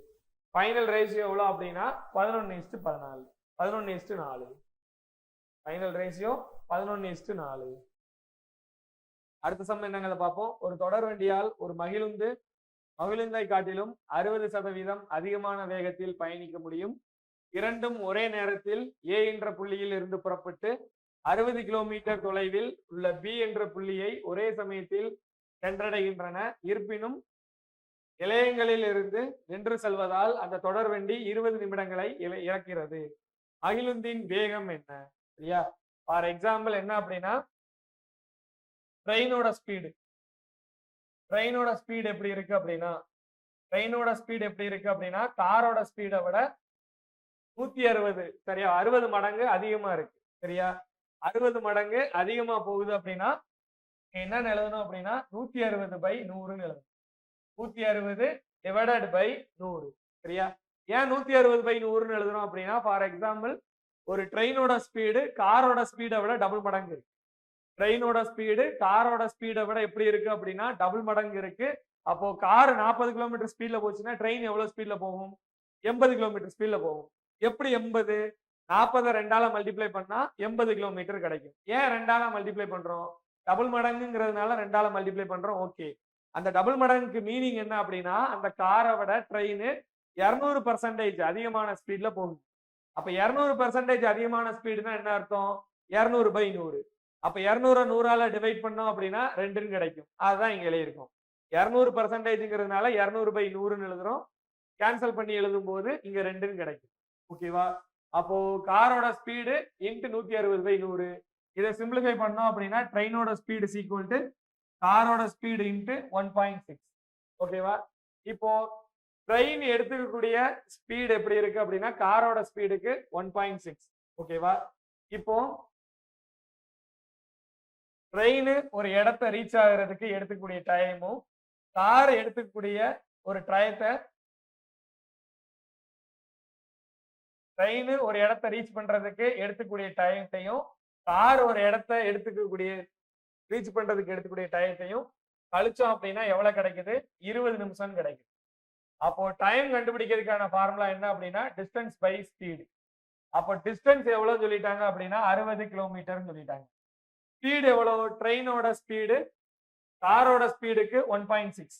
ஃபைனல் ரேஷியோ எவ்வளோ அப்படின்னா 11:14. 11:4. Final ratio 11:4. அடுத்த சம் என்னங்கிறத பார்ப்போம். ஒரு தொடர் வண்டியால் ஒரு மகிழுந்தை காட்டிலும் 60% அதிகமான வேகத்தில் பயணிக்க முடியும். இரண்டும் ஒரே நேரத்தில் A என்ற புள்ளியில் இருந்து புறப்பட்டு 60 கிலோமீட்டர் தொலைவில் உள்ள B என்ற புள்ளியை ஒரே சமயத்தில் சென்றடைகின்றன. இருப்பினும் நிலையங்களில் இருந்து நின்று செல்வதால் அந்த தொடர் வண்டி 20 நிமிடங்களை இறக்கிறது. மகிழுந்தின் வேகம் என்ன? சரியா? ஃபார் எக்ஸாம்பிள் என்ன அப்படின்னா ட்ரெயினோட ஸ்பீடு எப்படி இருக்கு அப்படின்னா காரோட ஸ்பீடை விட 160, சரியா, 60 மடங்கு அதிகமா இருக்கு. சரியா? 60 மடங்கு அதிகமா போகுது அப்படின்னா என்ன எழுதணும் அப்படின்னா 160/100 எழுதணும். 160 டிவைடட் பை 100. சரியா? ஏன் 160 பை 100ன்னு எழுதுறோம் அப்படின்னா, ஃபார் எக்ஸாம்பிள் ஒரு ட்ரெயினோட ஸ்பீடு காரோட ஸ்பீடை விட டபுள் மடங்கு இருக்கு. ட்ரெயினோட ஸ்பீடு காரோட ஸ்பீடை விட எப்படி இருக்கு அப்படின்னா டபுள் மடங்கு இருக்கு. அப்போ கார் 40 கிலோமீட்டர் ஸ்பீட்ல போச்சுன்னா ட்ரெயின் எவ்வளவு ஸ்பீட்ல போகும்? 80 கிலோமீட்டர் ஸ்பீட்ல போகும். எப்படி 80? 40 2ஆல மல்டிப்ளை பண்ணா 80 கிலோமீட்டர் கிடைக்கும். ஏன் 2ஆல மல்டிப்ளை பண்றோம்? டபுள் மடங்குங்கிறதுனால 2ஆல மல்டிப்ளை பண்றோம். ஓகே, அந்த டபுள் மடங்குக்கு மீனிங் என்ன அப்படின்னா அந்த காரை விட ட்ரெயின் 200% அதிகமான ஸ்பீட்ல போகும். அப்ப 200% அதிகமான ஸ்பீடுனா என்ன அர்த்தம்? 200 பை 100. அப்ப 200 100ஆல டிவைட் பண்ணோம் அப்படின்னா 2ன்னு கிடைக்கும். அதுதான் இங்க எழுதியிருக்கோம். 200%ங்கிறதுனால 200 பை 100ன்னு எழுதுறோம். கேன்சல் பண்ணி எழுதும் போது இங்க 2ன்னு கிடைக்கும். ஓகேவா? அப்போ காரோட ஸ்பீடு இன்ட்டு 160 பை 100. இதை சிம்பிளிஃபை பண்ணோம் அப்படின்னா ட்ரெயினோட ஸ்பீடு ஈக்குவல் டு காரோட ஸ்பீடு இன்ட்டு 1.6. ஓகேவா? இப்போ ட்ரெயின் எடுத்துக்கக்கூடிய ஸ்பீடு எப்படி இருக்கு அப்படின்னா காரோட ஸ்பீடுக்கு 1.6. ஓகேவா? இப்போ ட்ரெயின் ஒரு இடத்தை ரீச் ஆகுறதுக்கு எடுத்துக்கூடிய டைமும் கார் எடுத்துக்கூடிய ஒரு ட்ரெயின் ஒரு இடத்தை ரீச் பண்றதுக்கு எடுத்துக்கூடிய டயத்தையும் கார் ஒரு இடத்தை ரீச் பண்றதுக்கு எடுத்துக்கூடிய டயத்தையும் கழிச்சோம் அப்படின்னா எவ்வளவு கிடைக்குது? 20 நிமிஷம் கிடைக்குது. அப்போ டைம் கண்டுபிடிக்கிறதுக்கான ஃபார்முலா என்ன அப்படின்னா டிஸ்டன்ஸ் பை ஸ்பீடு. அப்போ டிஸ்டன்ஸ் எவ்வளவு சொல்லிட்டாங்க அப்படின்னா 60 கிலோமீட்டர் சொல்லிட்டாங்க. ஸ்பீடு எவ்வளவு? ட்ரெயினோட ஸ்பீடு காரோட ஸ்பீடுக்கு 1.6.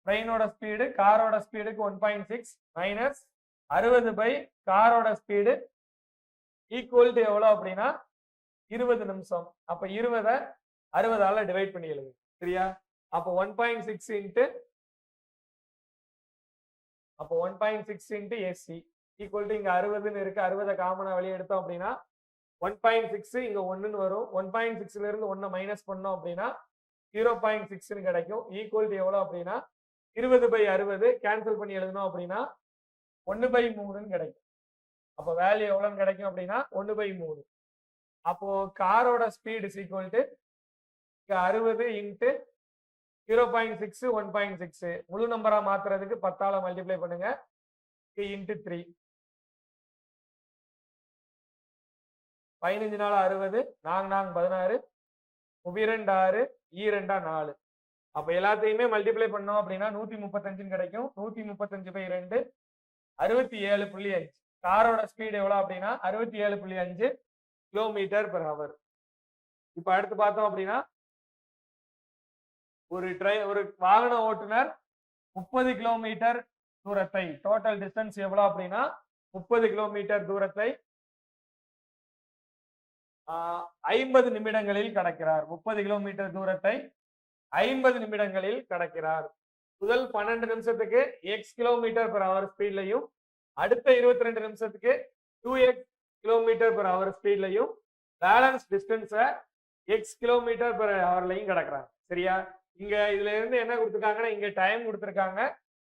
ட்ரெயினோட ஸ்பீடு காரோட ஸ்பீடுக்கு 1.6 மைனஸ் 60 பை காரோட ஸ்பீடு ஈக்குவல் டு எவ்வளவு அப்படின்னா 20 நிமிஷம். அப்ப 20 60ஆல டிவைட் பண்ணி எழுது. சரியா? அப்போ 1.6 இன்ட்டு 1.6 ஈக்குவல் டு இங்க 60ன்னு இருக்கு. 60 காமனா வெளியே எடுத்தோம் அப்படின்னா 1.6 இங்க 1ன்னு வரும். 1.6ல இருந்து 1 மைனஸ் பண்ணோம் அப்படின்னா 0.6ன்னு கிடைக்கும். ஈக்குவல் டு எவ்வளவு அப்படின்னா 20 பை 60 கேன்சல் பண்ணி எழுதணும் அப்படின்னா 1/3ன்னு கிடைக்கும். அப்போ வேல்யூ எவ்வளவுன்னு கிடைக்கும் அப்படின்னா 1/3. அப்போ காரோட ஸ்பீடு ஈக்குவல் டு 60 இன்ட்டு 0.6 1.6 முழு நம்பரா மாத்துறதுக்கு 10ஆல மல்டிப்ளை பண்ணுங்க. இன்ட்டு 3 15 நாள் 60 4 16 2 6 2 4. அப்ப எல்லாத்தையுமே மல்டிப்ளை பண்ணோம் அப்படின்னா 135 கிடைக்கும். 135 பை 2 67.5. காரோட ஸ்பீடு எவ்வளவு அப்படின்னா 67.5 கிலோமீட்டர் பெர் ஹவர். இப்ப அடுத்து பார்த்தோம் அப்படின்னா ஒரு வாகன ஓட்டுநர் 30 கிலோமீட்டர் தூரத்தை டோட்டல் டிஸ்டன்ஸ் எவ்வளவு அப்படின்னா 30 கிலோமீட்டர் தூரத்தை 50 நிமிடங்களில் கடக்கிறார். 30 கிலோமீட்டர் தூரத்தை 50 நிமிடங்களில் கடக்கிறார். முதல் 12 நிமிஷத்துக்கு x கிலோமீட்டர் பெர் ஹவர் ஸ்பீட்லையும் அடுத்த 22 நிமிஷத்துக்கு 2x கிலோமீட்டர் பெர் ஹவர் ஸ்பீட்லையும் balance distance x kilometre per ஹவர்லையும் கடக்கிறாங்க. சரியா? இங்க இதுல இருந்து என்ன கொடுத்துருக்காங்கன்னா இங்க டைம் கொடுத்துருக்காங்க,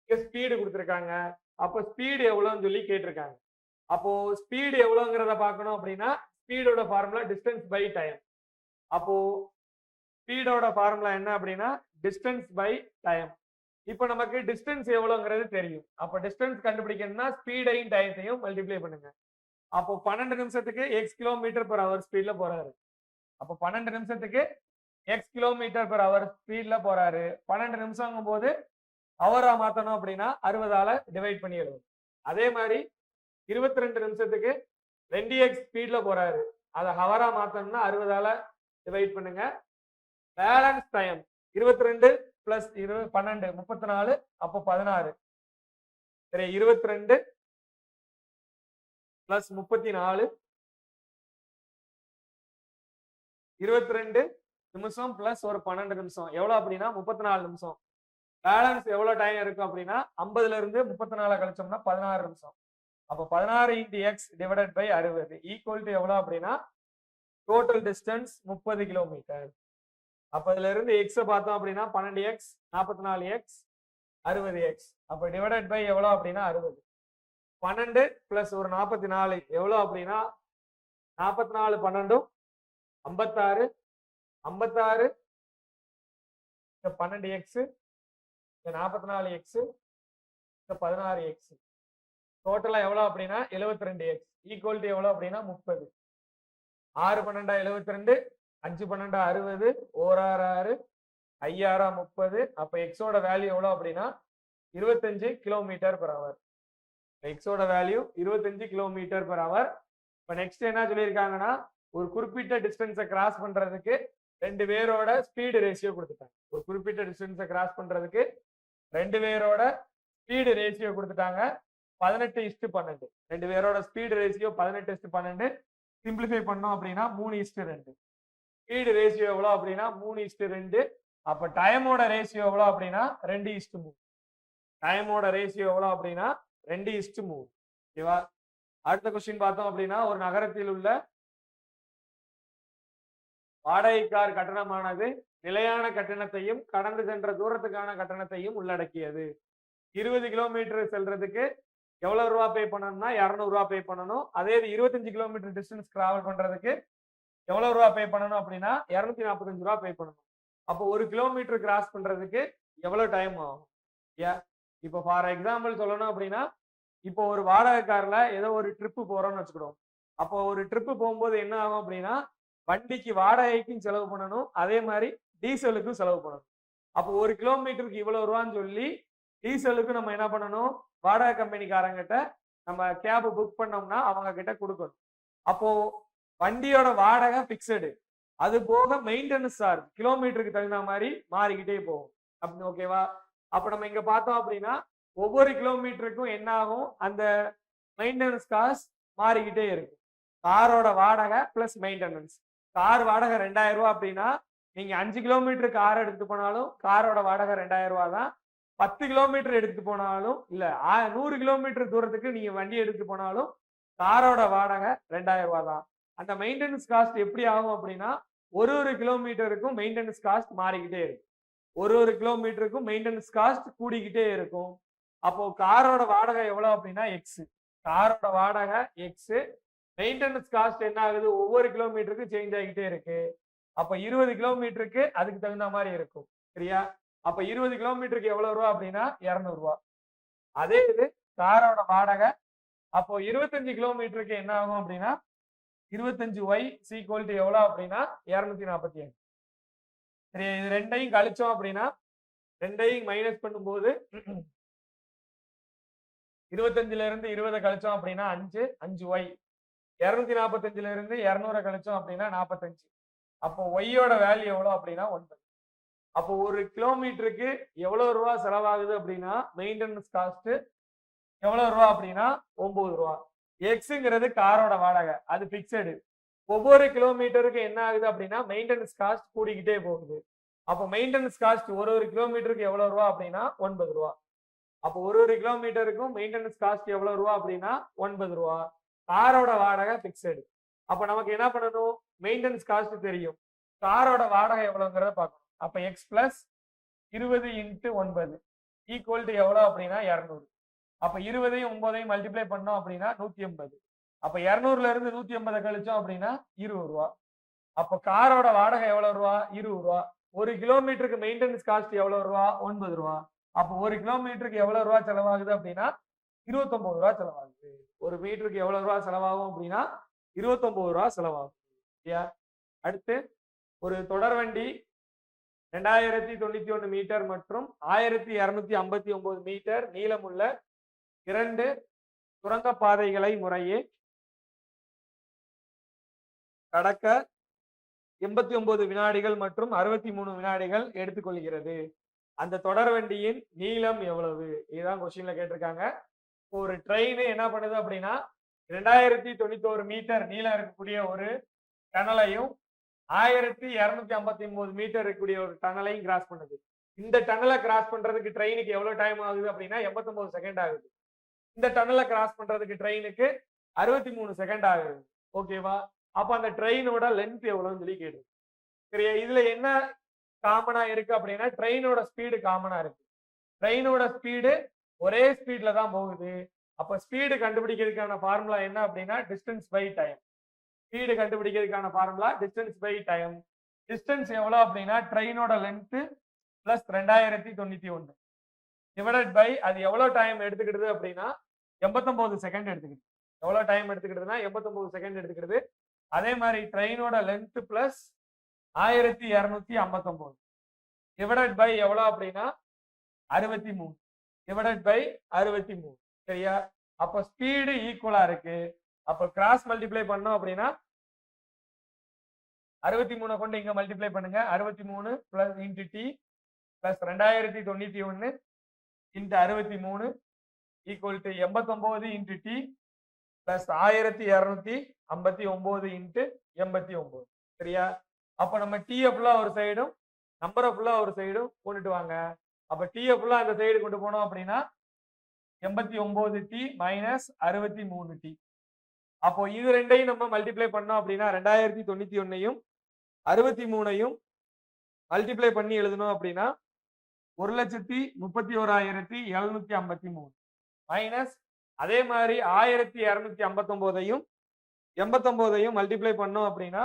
இங்க ஸ்பீடு கொடுத்துருக்காங்க. அப்போ ஸ்பீடு எவ்வளவுன்னு சொல்லி கேட்டிருக்காங்க. அப்போ ஸ்பீடு எவ்வளவுங்கிறத பார்க்கணும் அப்படின்னா ஸ்பீடோட ஃபார்முலா டிஸ்டன்ஸ் பை டைம். அப்போ ஸ்பீடோட ஃபார்முலா என்ன அப்படின்னா டிஸ்டன்ஸ் பை டைம். இப்போ நமக்கு டிஸ்டன்ஸ் எவ்வளவுங்கிறது தெரியும். அப்போ டிஸ்டன்ஸ் கண்டுபிடிக்கணும்னா ஸ்பீடையும் டயத்தையும் மல்டிப்ளை பண்ணுங்க. அப்போ 12 நிமிஷத்துக்கு x கிலோமீட்டர் பெர் ஹவர் ஸ்பீட்ல போறாரு. அப்போ 12 நிமிஷத்துக்கு x கிலோமீட்டர் பெர் ஹவர் ஸ்பீட்ல போறாரு. 12 நிமிஷங்கும் போது ஹவரா மாத்தணும் அப்படின்னா 60ஆல டிவைட் பண்ணி எழுதும். அதே மாதிரி 22 நிமிஷத்துக்கு 2x ஸ்பீட்ல போறாரு. அதை ஹவரா மாத்தணும்னா 60ஆல டிவைட் பண்ணுங்க. Balance time 22 plus 12 34. அப்போ 16. சரி, 22 பிளஸ் 34 22 நிமிஷம் பிளஸ் ஒரு 12 நிமிஷம் எவ்வளவு அப்படின்னா 34 நிமிஷம். பேலன்ஸ் எவ்வளவு டைம் இருக்கும் அப்படின்னா 50ல இருந்து 34 கழிச்சோம்னா 16 நிமிஷம். அப்போ 16 into X divided by 60 equal to எவ்வளவு அப்படின்னா டோட்டல் டிஸ்டன்ஸ் 30 கிலோமீட்டர். அப்ப இதுல இருந்து எக்ஸ் பார்த்தோம் அப்படின்னா 12x 44x 60x. அப்ப டிவைடட் பை எவ்வளவு அப்படின்னா 60. 12 பிளஸ் ஒரு 44 எவ்வளவு அப்படின்னா 44 12 56 56 12x 44x 16x டோட்டலா எவ்வளவு அப்படின்னா 72x ஈக்குவல் டு எவ்வளவு அப்படின்னா 30 6 12 72 5 12 60 ஓராறு 6 ஐயாரா 30 அப்ப எக்ஸோட வேல்யூ எவ்வளவு அப்படின்னா 25 கிலோமீட்டர் பெர் ஹவர் எக்ஸோட வேல்யூ 25 கிலோமீட்டர் பெர் ஹவர் இப்ப நெக்ஸ்ட் என்ன சொல்லியிருக்காங்கன்னா ஒரு குறிப்பிட்ட டிஸ்டன்ஸை கிராஸ் பண்றதுக்கு ரெண்டு பேரோட ஸ்பீடு ரேஷியோ கொடுத்துட்டாங்க ஒரு குறிப்பிட்ட டிஸ்டன்ஸை கிராஸ் பண்றதுக்கு ரெண்டு பேரோட ஸ்பீடு ரேஷியோ கொடுத்துட்டாங்க 18:12 ரெண்டு பேரோட ஸ்பீடு ரேஷியோ 18:12 சிம்பிளிஃபை பண்ணோம் அப்படின்னா 3:2 ஸ்பீடு ரேஷியோ எவ்வளவு அப்படின்னா 3:2 அப்ப டைமோட ரேஷியோ எவ்வளவு அப்படின்னா 2:3 டைமோட ரேஷியோ எவ்வளவு அப்படின்னா 2:3 ஓகேவா அடுத்த கொஸ்டின் பார்த்தோம் அப்படின்னா ஒரு நகரத்தில் உள்ள வாடகை கார் கட்டணமானது நிலையான கட்டணத்தையும் கடந்து சென்ற தூரத்துக்கான கட்டணத்தையும் உள்ளடக்கியது 20 கிலோமீட்டர் செல்றதுக்கு எவ்வளவு ரூபா பே பண்ணணும்னா 200 ரூபா பே பண்ணணும் அதே 25 கிலோமீட்டர் டிஸ்டன்ஸ் டிராவல் பண்றதுக்கு எவ்வளவு ரூபா பே பண்ணணும் அப்படின்னா 245 ரூபா பே பண்ணணும் அப்போ ஒரு கிலோமீட்டர் கிராஸ் பண்றதுக்கு எவ்வளவு டைம் ஆகும் இப்போ ஃபார் எக்ஸாம்பிள் சொல்லணும் அப்படின்னா இப்போ ஒரு வாடகை கார்ல ஏதோ ஒரு ட்ரிப்பு போறோம்னு வச்சுக்கிடுவோம் அப்போ ஒரு ட்ரிப்பு போகும்போது என்ன ஆகும் அப்படின்னா வண்டிக்கு வாடகைக்கும் செலவு பண்ணணும் அதே மாதிரி டீசலுக்கும் செலவு பண்ணணும் அப்போ ஒரு கிலோமீட்டருக்கு இவ்வளவு ரூபான்னு சொல்லி டீசலுக்கு நம்ம என்ன பண்ணணும் வாடகை கம்பெனிக்காரங்கிட்ட நம்ம கேப் புக் பண்ணோம்னா அவங்க கிட்ட கொடுக்கணும் அப்போ வண்டியோட வாடகை பிக்சடு அது போக மெயின்டெனன்ஸ் சார்ஜ் கிலோமீட்டருக்கு தகுந்த மாதிரி மாறிக்கிட்டே போகும் அப்படின்னு ஓகேவா அப்ப நம்ம இங்க பார்த்தோம் அப்படின்னா ஒவ்வொரு கிலோமீட்டருக்கும் என்ன ஆகும் அந்த மெயின்டெனன்ஸ் காஸ்ட் மாறிக்கிட்டே இருக்கும் காரோட வாடகை பிளஸ் மெயின்டெனன்ஸ் கார் வாடகை 2000 ரூபா அப்படின்னா நீங்க 5 கிலோமீட்டர் கார் எடுத்துட்டு போனாலும் காரோட வாடகை 2000 ரூபா தான் 10 கிலோமீட்டர் எடுத்துட்டு போனாலும் இல்ல 100 கிலோமீட்டர் தூரத்துக்கு நீங்க வண்டி எடுத்துட்டு போனாலும் காரோட வாடகை 2000 ரூபா தான் அந்த மெயின்டெனன்ஸ் காஸ்ட் எப்படி ஆகும் அப்படின்னா ஒரு கிலோமீட்டருக்கும் மெயின்டெனன்ஸ் காஸ்ட் மாறிக்கிட்டே இருக்கும் ஒரு கிலோமீட்டருக்கும் மெயின்டெனன்ஸ் காஸ்ட் கூடிக்கிட்டே இருக்கும் அப்போ காரோட வாடகை எவ்வளவு அப்படின்னா எக்ஸ் காரோட வாடகை எக்ஸ் மெயின்டெனன்ஸ் காஸ்ட் என்ன ஆகுது ஒவ்வொரு கிலோமீட்டருக்கு சேஞ்ச் ஆகிட்டே இருக்கு அப்ப 20 கிலோமீட்டருக்கு அதுக்கு தகுந்த மாதிரி இருக்கும் சரியா அப்ப 20 கிலோமீட்டருக்கு எவ்வளவு ரூபா அப்படின்னா 200 ரூபா அதே இது காரோட வாடகை அப்போ 25 கிலோமீட்டருக்கு என்ன ஆகும் அப்படின்னா 25y சீக்வல் டு எவ்வளவு அப்படின்னா 245 சரி இது ரெண்டையும் கழிச்சோம் அப்படின்னா ரெண்டையும் மைனஸ் பண்ணும்போது 25ல இருந்து 20 கழிச்சோம் அப்படின்னா 5y 245ல இருந்து 200 கழிச்சோம் அப்படின்னா 45 அப்போ ஒய்யோட வேல்யூ எவ்வளவு அப்படின்னா 9 அப்போ ஒரு கிலோமீட்டருக்கு எவ்வளவு ரூபா செலவாகுது அப்படின்னா மெயின்டெனன்ஸ் காஸ்ட் எவ்வளவு ரூபா அப்படின்னா 9 ரூபா எக்ஸுங்கிறது காரோட வாடகை அது பிக்சடு ஒவ்வொரு கிலோமீட்டருக்கு என்ன ஆகுது அப்படின்னா மெயின்டெனன்ஸ் காஸ்ட் கூடிக்கிட்டே போகுது அப்போ மெயின்டெனன்ஸ் காஸ்ட் ஒரு கிலோமீட்டருக்கு எவ்வளவு ரூபா அப்படின்னா 9 ரூபா அப்போ ஒரு கிலோமீட்டருக்கும் மெயின்டெனன்ஸ் காஸ்ட் எவ்வளவு ரூபா அப்படின்னா 9 ரூபா காரோட வாடகை பிக்சடு அப்ப நமக்கு என்ன பண்ணணும் மெயின்டெனன்ஸ் காஸ்ட் தெரியும் காரோட வாடகை எவ்வளவுங்கிறத பார்க்கணும் அப்ப எக்ஸ் பிளஸ் 20 × 9 ஈக்குவல் டு எவ்வளவு அப்படின்னா 200 அப்ப 20ஐயும் 9ஐயும் மல்டிப்ளை பண்ணோம் அப்படின்னா 180 அப்ப 200ல இருந்து 180 கழிச்சோம் அப்படின்னா 20 ரூபா அப்ப காரோட வாடகை எவ்வளவு ரூபா 20 ரூபா ஒரு கிலோமீட்டருக்கு மெயின்டெனன்ஸ் காஸ்ட் எவ்வளவு ரூபா 9 ரூபா அப்போ ஒரு கிலோமீட்டருக்கு எவ்வளவு ரூபா செலவாகுது அப்படின்னா 29 ரூபா செலவாகுது ஒரு மீட்டருக்கு எவ்வளவு ரூபா செலவாகும் அப்படின்னா 29 ரூபா செலவாகும் சரியா அடுத்து ஒரு தொடர்வண்டி 2091 மீட்டர் மற்றும் 1259 மீட்டர் நீளமுள்ள 2 சுரங்கப்பாதைகளை முறையே கடக்க 89 வினாடிகள் மற்றும் 63 வினாடிகள் எடுத்துக்கொள்கிறது அந்த தொடர்வண்டியின் நீளம் எவ்வளவு இதுதான் கொஸ்டின்ல கேட்டிருக்காங்க ஒரு ட்ரெயின் என்ன பண்ணுது அப்படின்னா 2091 மீட்டர் நீளம் இருக்கக்கூடிய ஒரு டனலையும் 1259 மீட்டர் இருக்கக்கூடிய ஒரு டனலையும் கிராஸ் பண்ணுது இந்த டனலை கிராஸ் பண்றதுக்கு ட்ரெயினுக்கு எவ்வளவு டைம் ஆகுது அப்படின்னா 89 செகண்ட் ஆகுது இந்த டனலை கிராஸ் பண்றதுக்கு ட்ரெயினுக்கு 63 செகண்ட் ஆகுது ஓகேவா அப்ப அந்த ட்ரெயினோட லென்த் எவ்வளவுன்னு சொல்லி கேட்டு சரியா இதுல என்ன காமனா இருக்கு அப்படின்னா ட்ரெயினோட ஸ்பீடு காமனா இருக்கு ட்ரெயினோட ஸ்பீடு ஒரே ஸ்பீட்ல தான் போகுது அப்ப ஸ்பீடு கண்டுபிடிக்கிறதுக்கான ஃபார்முலா என்ன அப்படின்னா டிஸ்டன்ஸ் பை டைம் ஸ்பீடு கண்டுபிடிக்கிறதுக்கான formula distance by time distance எவ்வளவு அப்படின்னா ட்ரெயினோட லென்த் பிளஸ் 2091 டிவைடட் பை அது எவ்வளவு டைம் எடுத்துக்கிடுது அப்படின்னா 89 செகண்ட் எடுத்துக்கிட்டு. எவ்வளவு டைம் எடுத்துக்கிடுதுன்னா 89 செகண்ட் எடுத்துக்கிடுது. அதே மாதிரி ட்ரெயினோட லென்த் பிளஸ் 1259 டிவைடட் பை எவ்வளவு அப்படின்னா 63 டிவைடட் பை 63. சரியா? அப்ப ஸ்பீடு ஈக்குவலா இருக்கு. அப்ப கிராஸ் மல்டிப்ளை பண்ணோம் அப்படின்னா 63 கொண்டு இங்க மல்டிப்ளை பண்ணுங்க. 63 plus into T plus 2091 into 63 equal to 89 into T plus 1259 into 89. சரியா? அப்ப நம்ம டீயை ஃபுல்லா ஒரு சைடும் நம்பரை ஃபுல்லா ஒரு சைடும் கொண்டுட்டு வாங்க. அப்ப டீயை ஃபுல்லா அந்த சைடு கொண்டு போனோம் அப்படின்னா 89 டி மைனஸ் 63 டி. அப்போ இது ரெண்டையும் நம்ம மல்டிப்ளை பண்ணோம் அப்படின்னா 2091ஐயும் 63ஐயும் மல்டிப்ளை பண்ணி எழுதணும் அப்படின்னா 1,31,753 மைனஸ் அதே மாதிரி 1259ஐயும் 89ஐயும் மல்டிப்ளை பண்ணோம் அப்படின்னா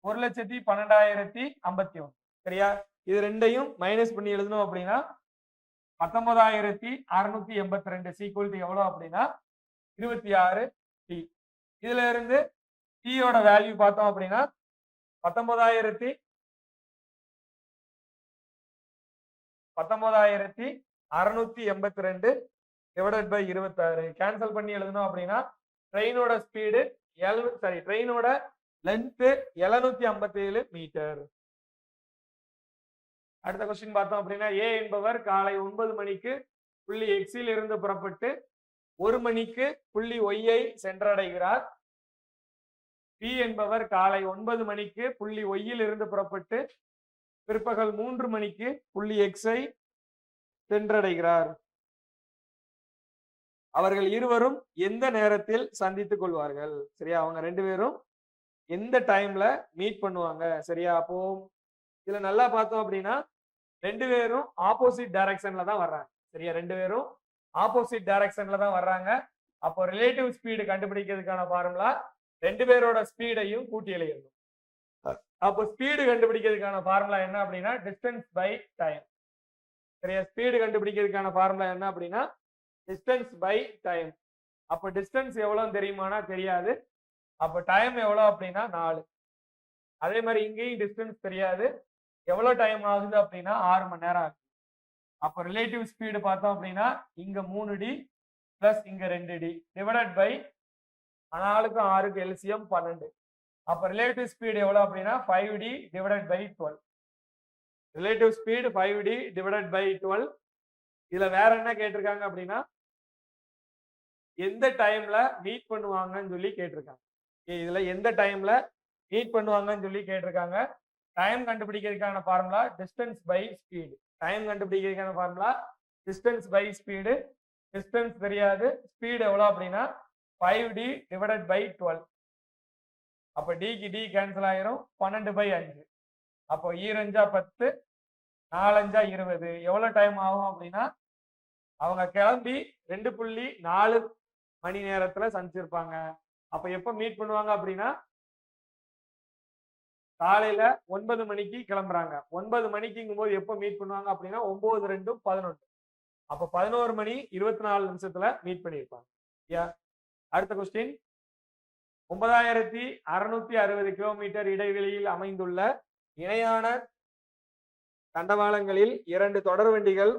1,12,051. சரியா? இது ரெண்டையும் மைனஸ் பண்ணி எழுதணும் அப்படின்னா 19,682 சீக்குவல் டு எவ்வளவு அப்படின்னா 26 டி. இதுல இருந்து டீயோட வேல்யூ பார்த்தோம் அப்படின்னா 19,682 டிவைடட் பை 26 கேன்சல் பண்ணி எழுதணும் அப்படின்னா ட்ரெயினோட ஸ்பீடு ட்ரெயினோட லென்த் 757 மீட்டர். அடுத்த கொஸ்டின் பார்த்தோம் அப்படின்னா ஏ என்பவர் காலை 9 மணிக்கு புள்ளி எக்ஸில் இருந்து புறப்பட்டு 1 மணிக்கு புள்ளி ஒய்யை சென்றடைகிறார். பி என்பவர் காலை 9 மணிக்கு புள்ளி ஒய்யில் இருந்து புறப்பட்டு பிற்பகல் 3 மணிக்கு புள்ளி எக்ஸை சென்றடைகிறார். அவர்கள் இருவரும் எந்த நேரத்தில் சந்தித்துக் கொள்வார்கள்? சரியா? அவங்க ரெண்டு பேரும் எந்த டைம்ல மீட் பண்ணுவாங்க? சரியா? அப்போ இதுல நல்லா பார்த்தோம் அப்படின்னா ரெண்டு பேரும் ஆப்போசிட் டைரக்ஷன்ல தான் வர்றாங்க. சரியா? ரெண்டு பேரும் ஆப்போசிட் டைரக்ஷன்ல தான் வர்றாங்க. அப்போ ரிலேட்டிவ் ஸ்பீடு கண்டுபிடிக்கிறதுக்கான ஃபார்முலா ரெண்டு பேரோட ஸ்பீடையும் கூட்டி எழுதணும். அப்போ ஸ்பீடு கண்டுபிடிக்கிறதுக்கான ஃபார்முலா என்ன அப்படின்னா டிஸ்டன்ஸ் பை டைம். சரியா? ஸ்பீடு கண்டுபிடிக்கிறதுக்கான ஃபார்முலா என்ன அப்படின்னா டிஸ்டன்ஸ் பை டைம். அப்போ டிஸ்டன்ஸ் எவ்வளவு தெரியுமானா தெரியாது. அப்போ டைம் எவ்வளவு அப்படின்னா 4. அதே மாதிரி இங்கேயும் டிஸ்டன்ஸ் தெரியாது. எவ்வளவு டைம் ஆகுது அப்படின்னா 6 மணி நேரம் ஆகுது. அப்போ ரிலேட்டிவ் ஸ்பீடு பார்த்தோம் அப்படின்னா இங்க 3d பிளஸ் இங்க 2d டிவைடட் பை 4க்கும் 6க்கு எல்சிஎம் 12. அப்போ ரிலேட்டிவ் ஸ்பீடு எவ்வளவு அப்படின்னா 5d divided by 12. Relative speed 5d divided by 12. இதுல வேற என்ன கேட்டிருக்காங்க அப்படின்னா எந்த டைம்ல மீட் பண்ணுவாங்கன்னு சொல்லி கேட்டிருக்காங்க. இதுல எந்த டைம்ல மீட் பண்ணுவாங்கன்னு சொல்லி கேட்டிருக்காங்க. டைம் கண்டுபிடிக்கிறதுக்கான formula distance by speed. Time கண்டுபிடிக்கிறதுக்கான formula distance by speed. Distance தெரியாது. ஸ்பீடு எவ்வளவு அப்படின்னா 5d டிவைடட் பை 12. அப்ப டிக்கு டி கேன்சல் ஆயிரும். 12 பை 5. அப்போ 2 10 4 20 எவ்வளவு டைம் ஆகும் அப்படின்னா அவங்க கிளம்பி 2.4 மணி நேரத்துல சந்திச்சிருப்பாங்க. அப்ப எப்ப மீட் பண்ணுவாங்க அப்படின்னா காலையில 9 மணிக்கு கிளம்புறாங்க. 9 மணிக்குங்கும் போது எப்ப மீட் பண்ணுவாங்க அப்படின்னா 9 2 11. அப்ப 11 மணி 24 நிமிஷத்துல மீட் பண்ணிருப்பாங்க. அடுத்த கொஸ்டின் 9660 கிலோமீட்டர் இடைவெளியில் அமைந்துள்ள இணையான தண்டவாளங்களில் 2 தொடர்வண்டிகள்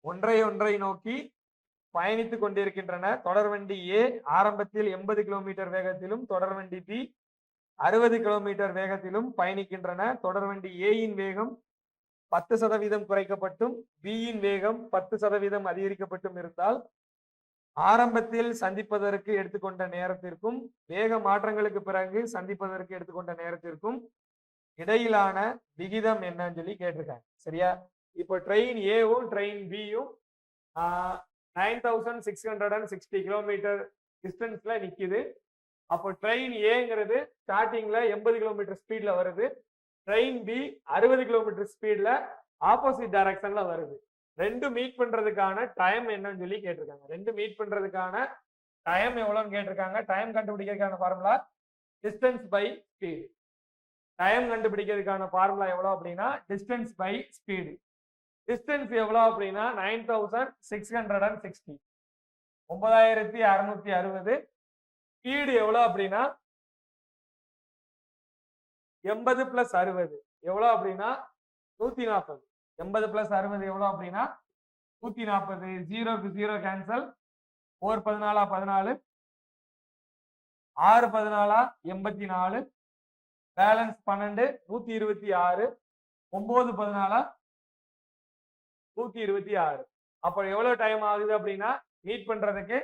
ஒன்றை நோக்கி பயணித்துக் கொண்டிருக்கின்றன. தொடர்வண்டி ஏ ஆரம்பத்தில் 80 கிலோமீட்டர் வேகத்திலும் தொடர்வண்டி பி 60 கிலோமீட்டர் வேகத்திலும் பயணிக்கின்றன. தொடர்வண்டி ஏயின் வேகம் 10% குறைக்கப்பட்டும் பியின் வேகம் 10% அதிகரிக்கப்பட்டும் இருந்தால் ஆரம்பத்தில் சந்திப்பதற்கு எடுத்துக்கொண்ட நேரத்திற்கும் வேக மாற்றங்களுக்கு பிறகு சந்திப்பதற்கு எடுத்துக்கொண்ட நேரத்திற்கும் இடையிலான விகிதம் என்னன்னு சொல்லி கேட்டிருக்காங்க. சரியா? இப்போ ட்ரெயின் ஏவும் ட்ரெயின் பியும் 9660 கிலோமீட்டர் டிஸ்டன்ஸ்ல நிக்குது. அப்போ ட்ரெயின் ஏங்கிறது ஸ்டார்டிங்ல 80 கிலோமீட்டர் ஸ்பீட்ல வருது. ட்ரெயின் பி 60 கிலோமீட்டர் ஸ்பீட்ல ஆப்போசிட் டைரக்ஷன்ல வருது. ரெண்டு மீட் பண்றதுக்கான டைம் என்னன்னு சொல்லி கேட்டிருக்காங்க. ரெண்டு மீட் பண்றதுக்கான டைம் எவ்வளவுன்னு கேட்டிருக்காங்க. டைம் கண்டுபிடிக்கிறதுக்கான formula distance by speed. Time கண்டுபிடிக்கிறதுக்கான ஃபார்முலா எவ்வளவு அப்படின்னா டிஸ்டன்ஸ் பை ஸ்பீடு. டிஸ்டன்ஸ் எவ்வளவு அப்படின்னா 9660, 9660. ஸ்பீடு எவ்வளவு அப்படின்னா 80 + 60 எவ்வளவு அப்படின்னா 140. 80 + 60 எவ்வளவு அப்படின்னா 140. 0க்கு 0 கேன்சல். 4 14 14, 6 14 84, பேலன்ஸ் 12 126, 9 14 126. அப்ப எவ்வளவு டைம் ஆகுது அப்படின்னா மீட் பண்றதுக்கு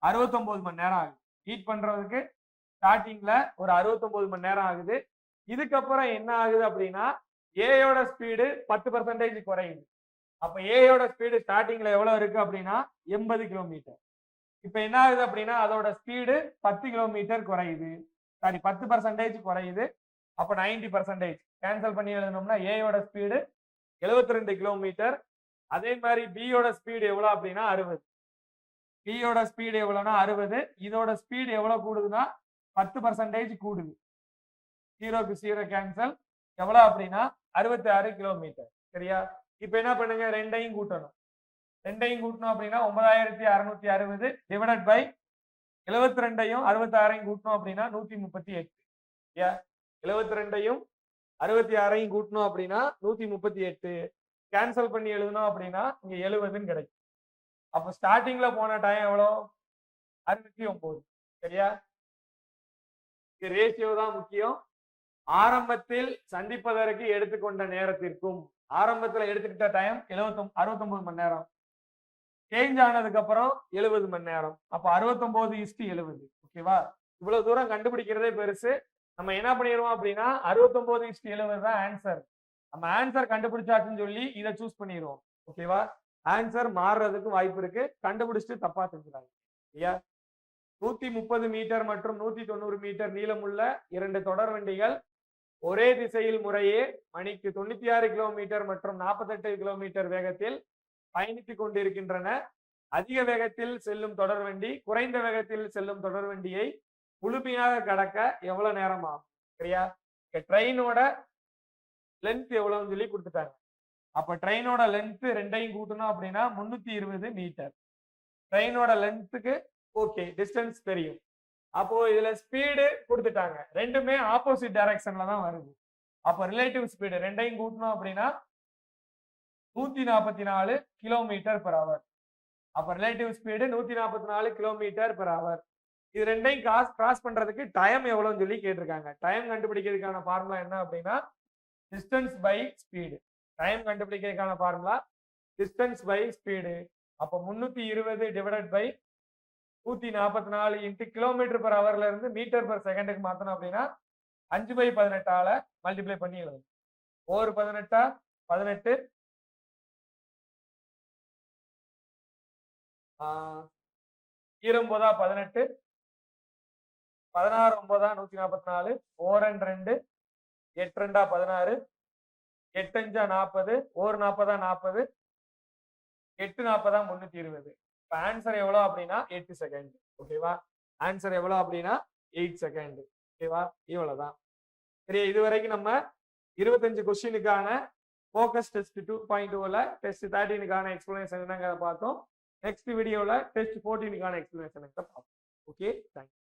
69 மணி நேரம் ஆகுது. மீட் பண்றதுக்கு ஸ்டார்டிங்ல ஒரு 69 மணி நேரம் ஆகுது. இதுக்கப்புறம் என்ன ஆகுது அப்படின்னா ஏயோட ஸ்பீடு 10% குறையுது. அப்ப ஏயோட ஸ்பீடு ஸ்டார்டிங்ல எவ்வளவு இருக்கு அப்படின்னா 80 கிலோமீட்டர். இப்ப என்ன ஆகுது அப்படின்னா அதோட ஸ்பீடு 10 கிலோமீட்டர் குறையுது. சாரி 10% குறையுது. அப்ப 90% கேன்சல் பண்ணி எழுதணும்னா ஏயோட ஸ்பீடு 72 கிலோமீட்டர். அதே மாதிரி பியோட ஸ்பீடு எவ்வளவு அப்படின்னா 60. பியோட ஸ்பீடு எவ்வளவுனா 60. இதோட ஸ்பீடு எவ்வளவு கூடுதுன்னா 10% கூடுது. 0க்கு 0 கேன்சல். எவ்வளவு அப்படின்னா 66 கிலோமீட்டர். சரியா? இப்ப என்ன பண்ணுங்க, ரெண்டையும் கூட்டணும். ரெண்டையும் கூட்டணும் அப்படின்னா 9660 டிவைடட் பை 72யும் 66யும் கூட்டணும் அப்படின்னா 138. 72யும் 66யும் கூட்டணும் அப்படின்னா 138. கேன்சல் பண்ணி எழுதணும் அப்படின்னா இங்க 70ன்னு கிடைக்கும். அப்ப ஸ்டார்டிங்ல போன டைம் எவ்வளவு 69. சரியா? ரேஷியோ தான் முக்கியம். ஆரம்பத்தில் சந்திப்பதற்கு எடுத்துக்கொண்ட நேரத்திற்கும் ஆரம்பத்துல எடுத்துக்கிட்ட டைம் 69 மணி நேரம். சேஞ்ச் ஆனதுக்கு அப்புறம் 70 மணி நேரம். அப்ப 69:70. ஓகேவா? இவ்வளவு தூரம் கண்டுபிடிக்கிறதே பெருசு. நம்ம என்ன பண்ணிடுவோம் அப்படின்னா 69:70 தான் ஆன்சர். நம்ம ஆன்சர் கண்டுபிடிச்சாச்சுன்னு சொல்லி இதை சூஸ் பண்ணிடுவோம். ஓகேவா? ஆன்சர் மாறுறதுக்கு வாய்ப்பு இருக்கு. கண்டுபிடிச்சிட்டு தப்பா செஞ்சுறாங்க. இல்லையா? 130 மீட்டர் மற்றும் 190 மீட்டர் நீளமுள்ள 2 தொடர் வண்டிகள் ஒரே திசையில் முறையே மணிக்கு 96 கிலோமீட்டர் மற்றும் 48 கிலோமீட்டர் வேகத்தில் பயணித்துக் கொண்டிருக்கின்றன. அதிக வேகத்தில் செல்லும் தொடர்வண்டி குறைந்த வேகத்தில் செல்லும் தொடர்வண்டியை முழுமையாக கடக்க எவ்வளவு நேரம் ஆகும்? சரியா? ட்ரெயினோட லென்த் எவ்வளவுன்னு சொல்லி கொடுத்துட்டாங்க. அப்ப ட்ரெயினோட லென்த் ரெண்டையும் கூட்டணும் அப்படின்னா 320 மீட்டர். ட்ரெயினோட லென்த்துக்கு ஓகே டிஸ்டன்ஸ் தெரியும். அப்போ இதுல ஸ்பீடு கொடுத்துட்டாங்க. ரெண்டுமே ஆப்போசிட் டைரக்ஷன்ல தான் வருது. அப்ப ரிலேட்டிவ் ஸ்பீடு ரெண்டையும் கூட்டணும் அப்படின்னா 144 கிலோமீட்டர் பெர் அவர். அப்ப relative speed 144 kilometre per hour. இது ரெண்டையும் கிராஸ் பண்றதுக்கு டைம் எவ்வளவுன்னு சொல்லி கேட்டிருக்காங்க. டைம் கண்டுபிடிக்கிறதுக்கான ஃபார்முலா என்ன அப்படின்னா டிஸ்டன்ஸ் பை ஸ்பீடு. டைம் கண்டுபிடிக்கிறதுக்கான ஃபார்முலா டிஸ்டன்ஸ் பை ஸ்பீடு. அப்ப 320 divided by 144 into kilometre per அவர்ல இருந்து மீட்டர் பெர் செகண்டுக்கு மாத்தணும் அப்படின்னா 5/18 மல்டிப்ளை பண்ணி எழுதணும். 1 18 18, 9 18, 16 9 144, 4 2, 8 2 16, 8 5 40, 1 40 40, 8 40 320. இப்ப ஆன்சர் எவ்வளவு அப்படின்னா 8 செகண்ட். ஓகேவா? ஆன்சர் எவ்வளவு அப்படின்னா 8 செகண்ட். ஓகேவா? இவ்வளவுதான். சரி, இதுவரைக்கும் நம்ம 25 கொஸ்டினுக்கான ஃபோக்கஸ் டெஸ்ட் 2.0ல டெஸ்ட் 13க்கான எக்ஸ்பிளனேஷன் என்னங்கிறத பார்த்தோம். நெக்ஸ்ட் வீடியோல டெஸ்ட் 14க்கான எக்ஸ்பிளனேஷன் பார்ப்போம். Okay, thank you.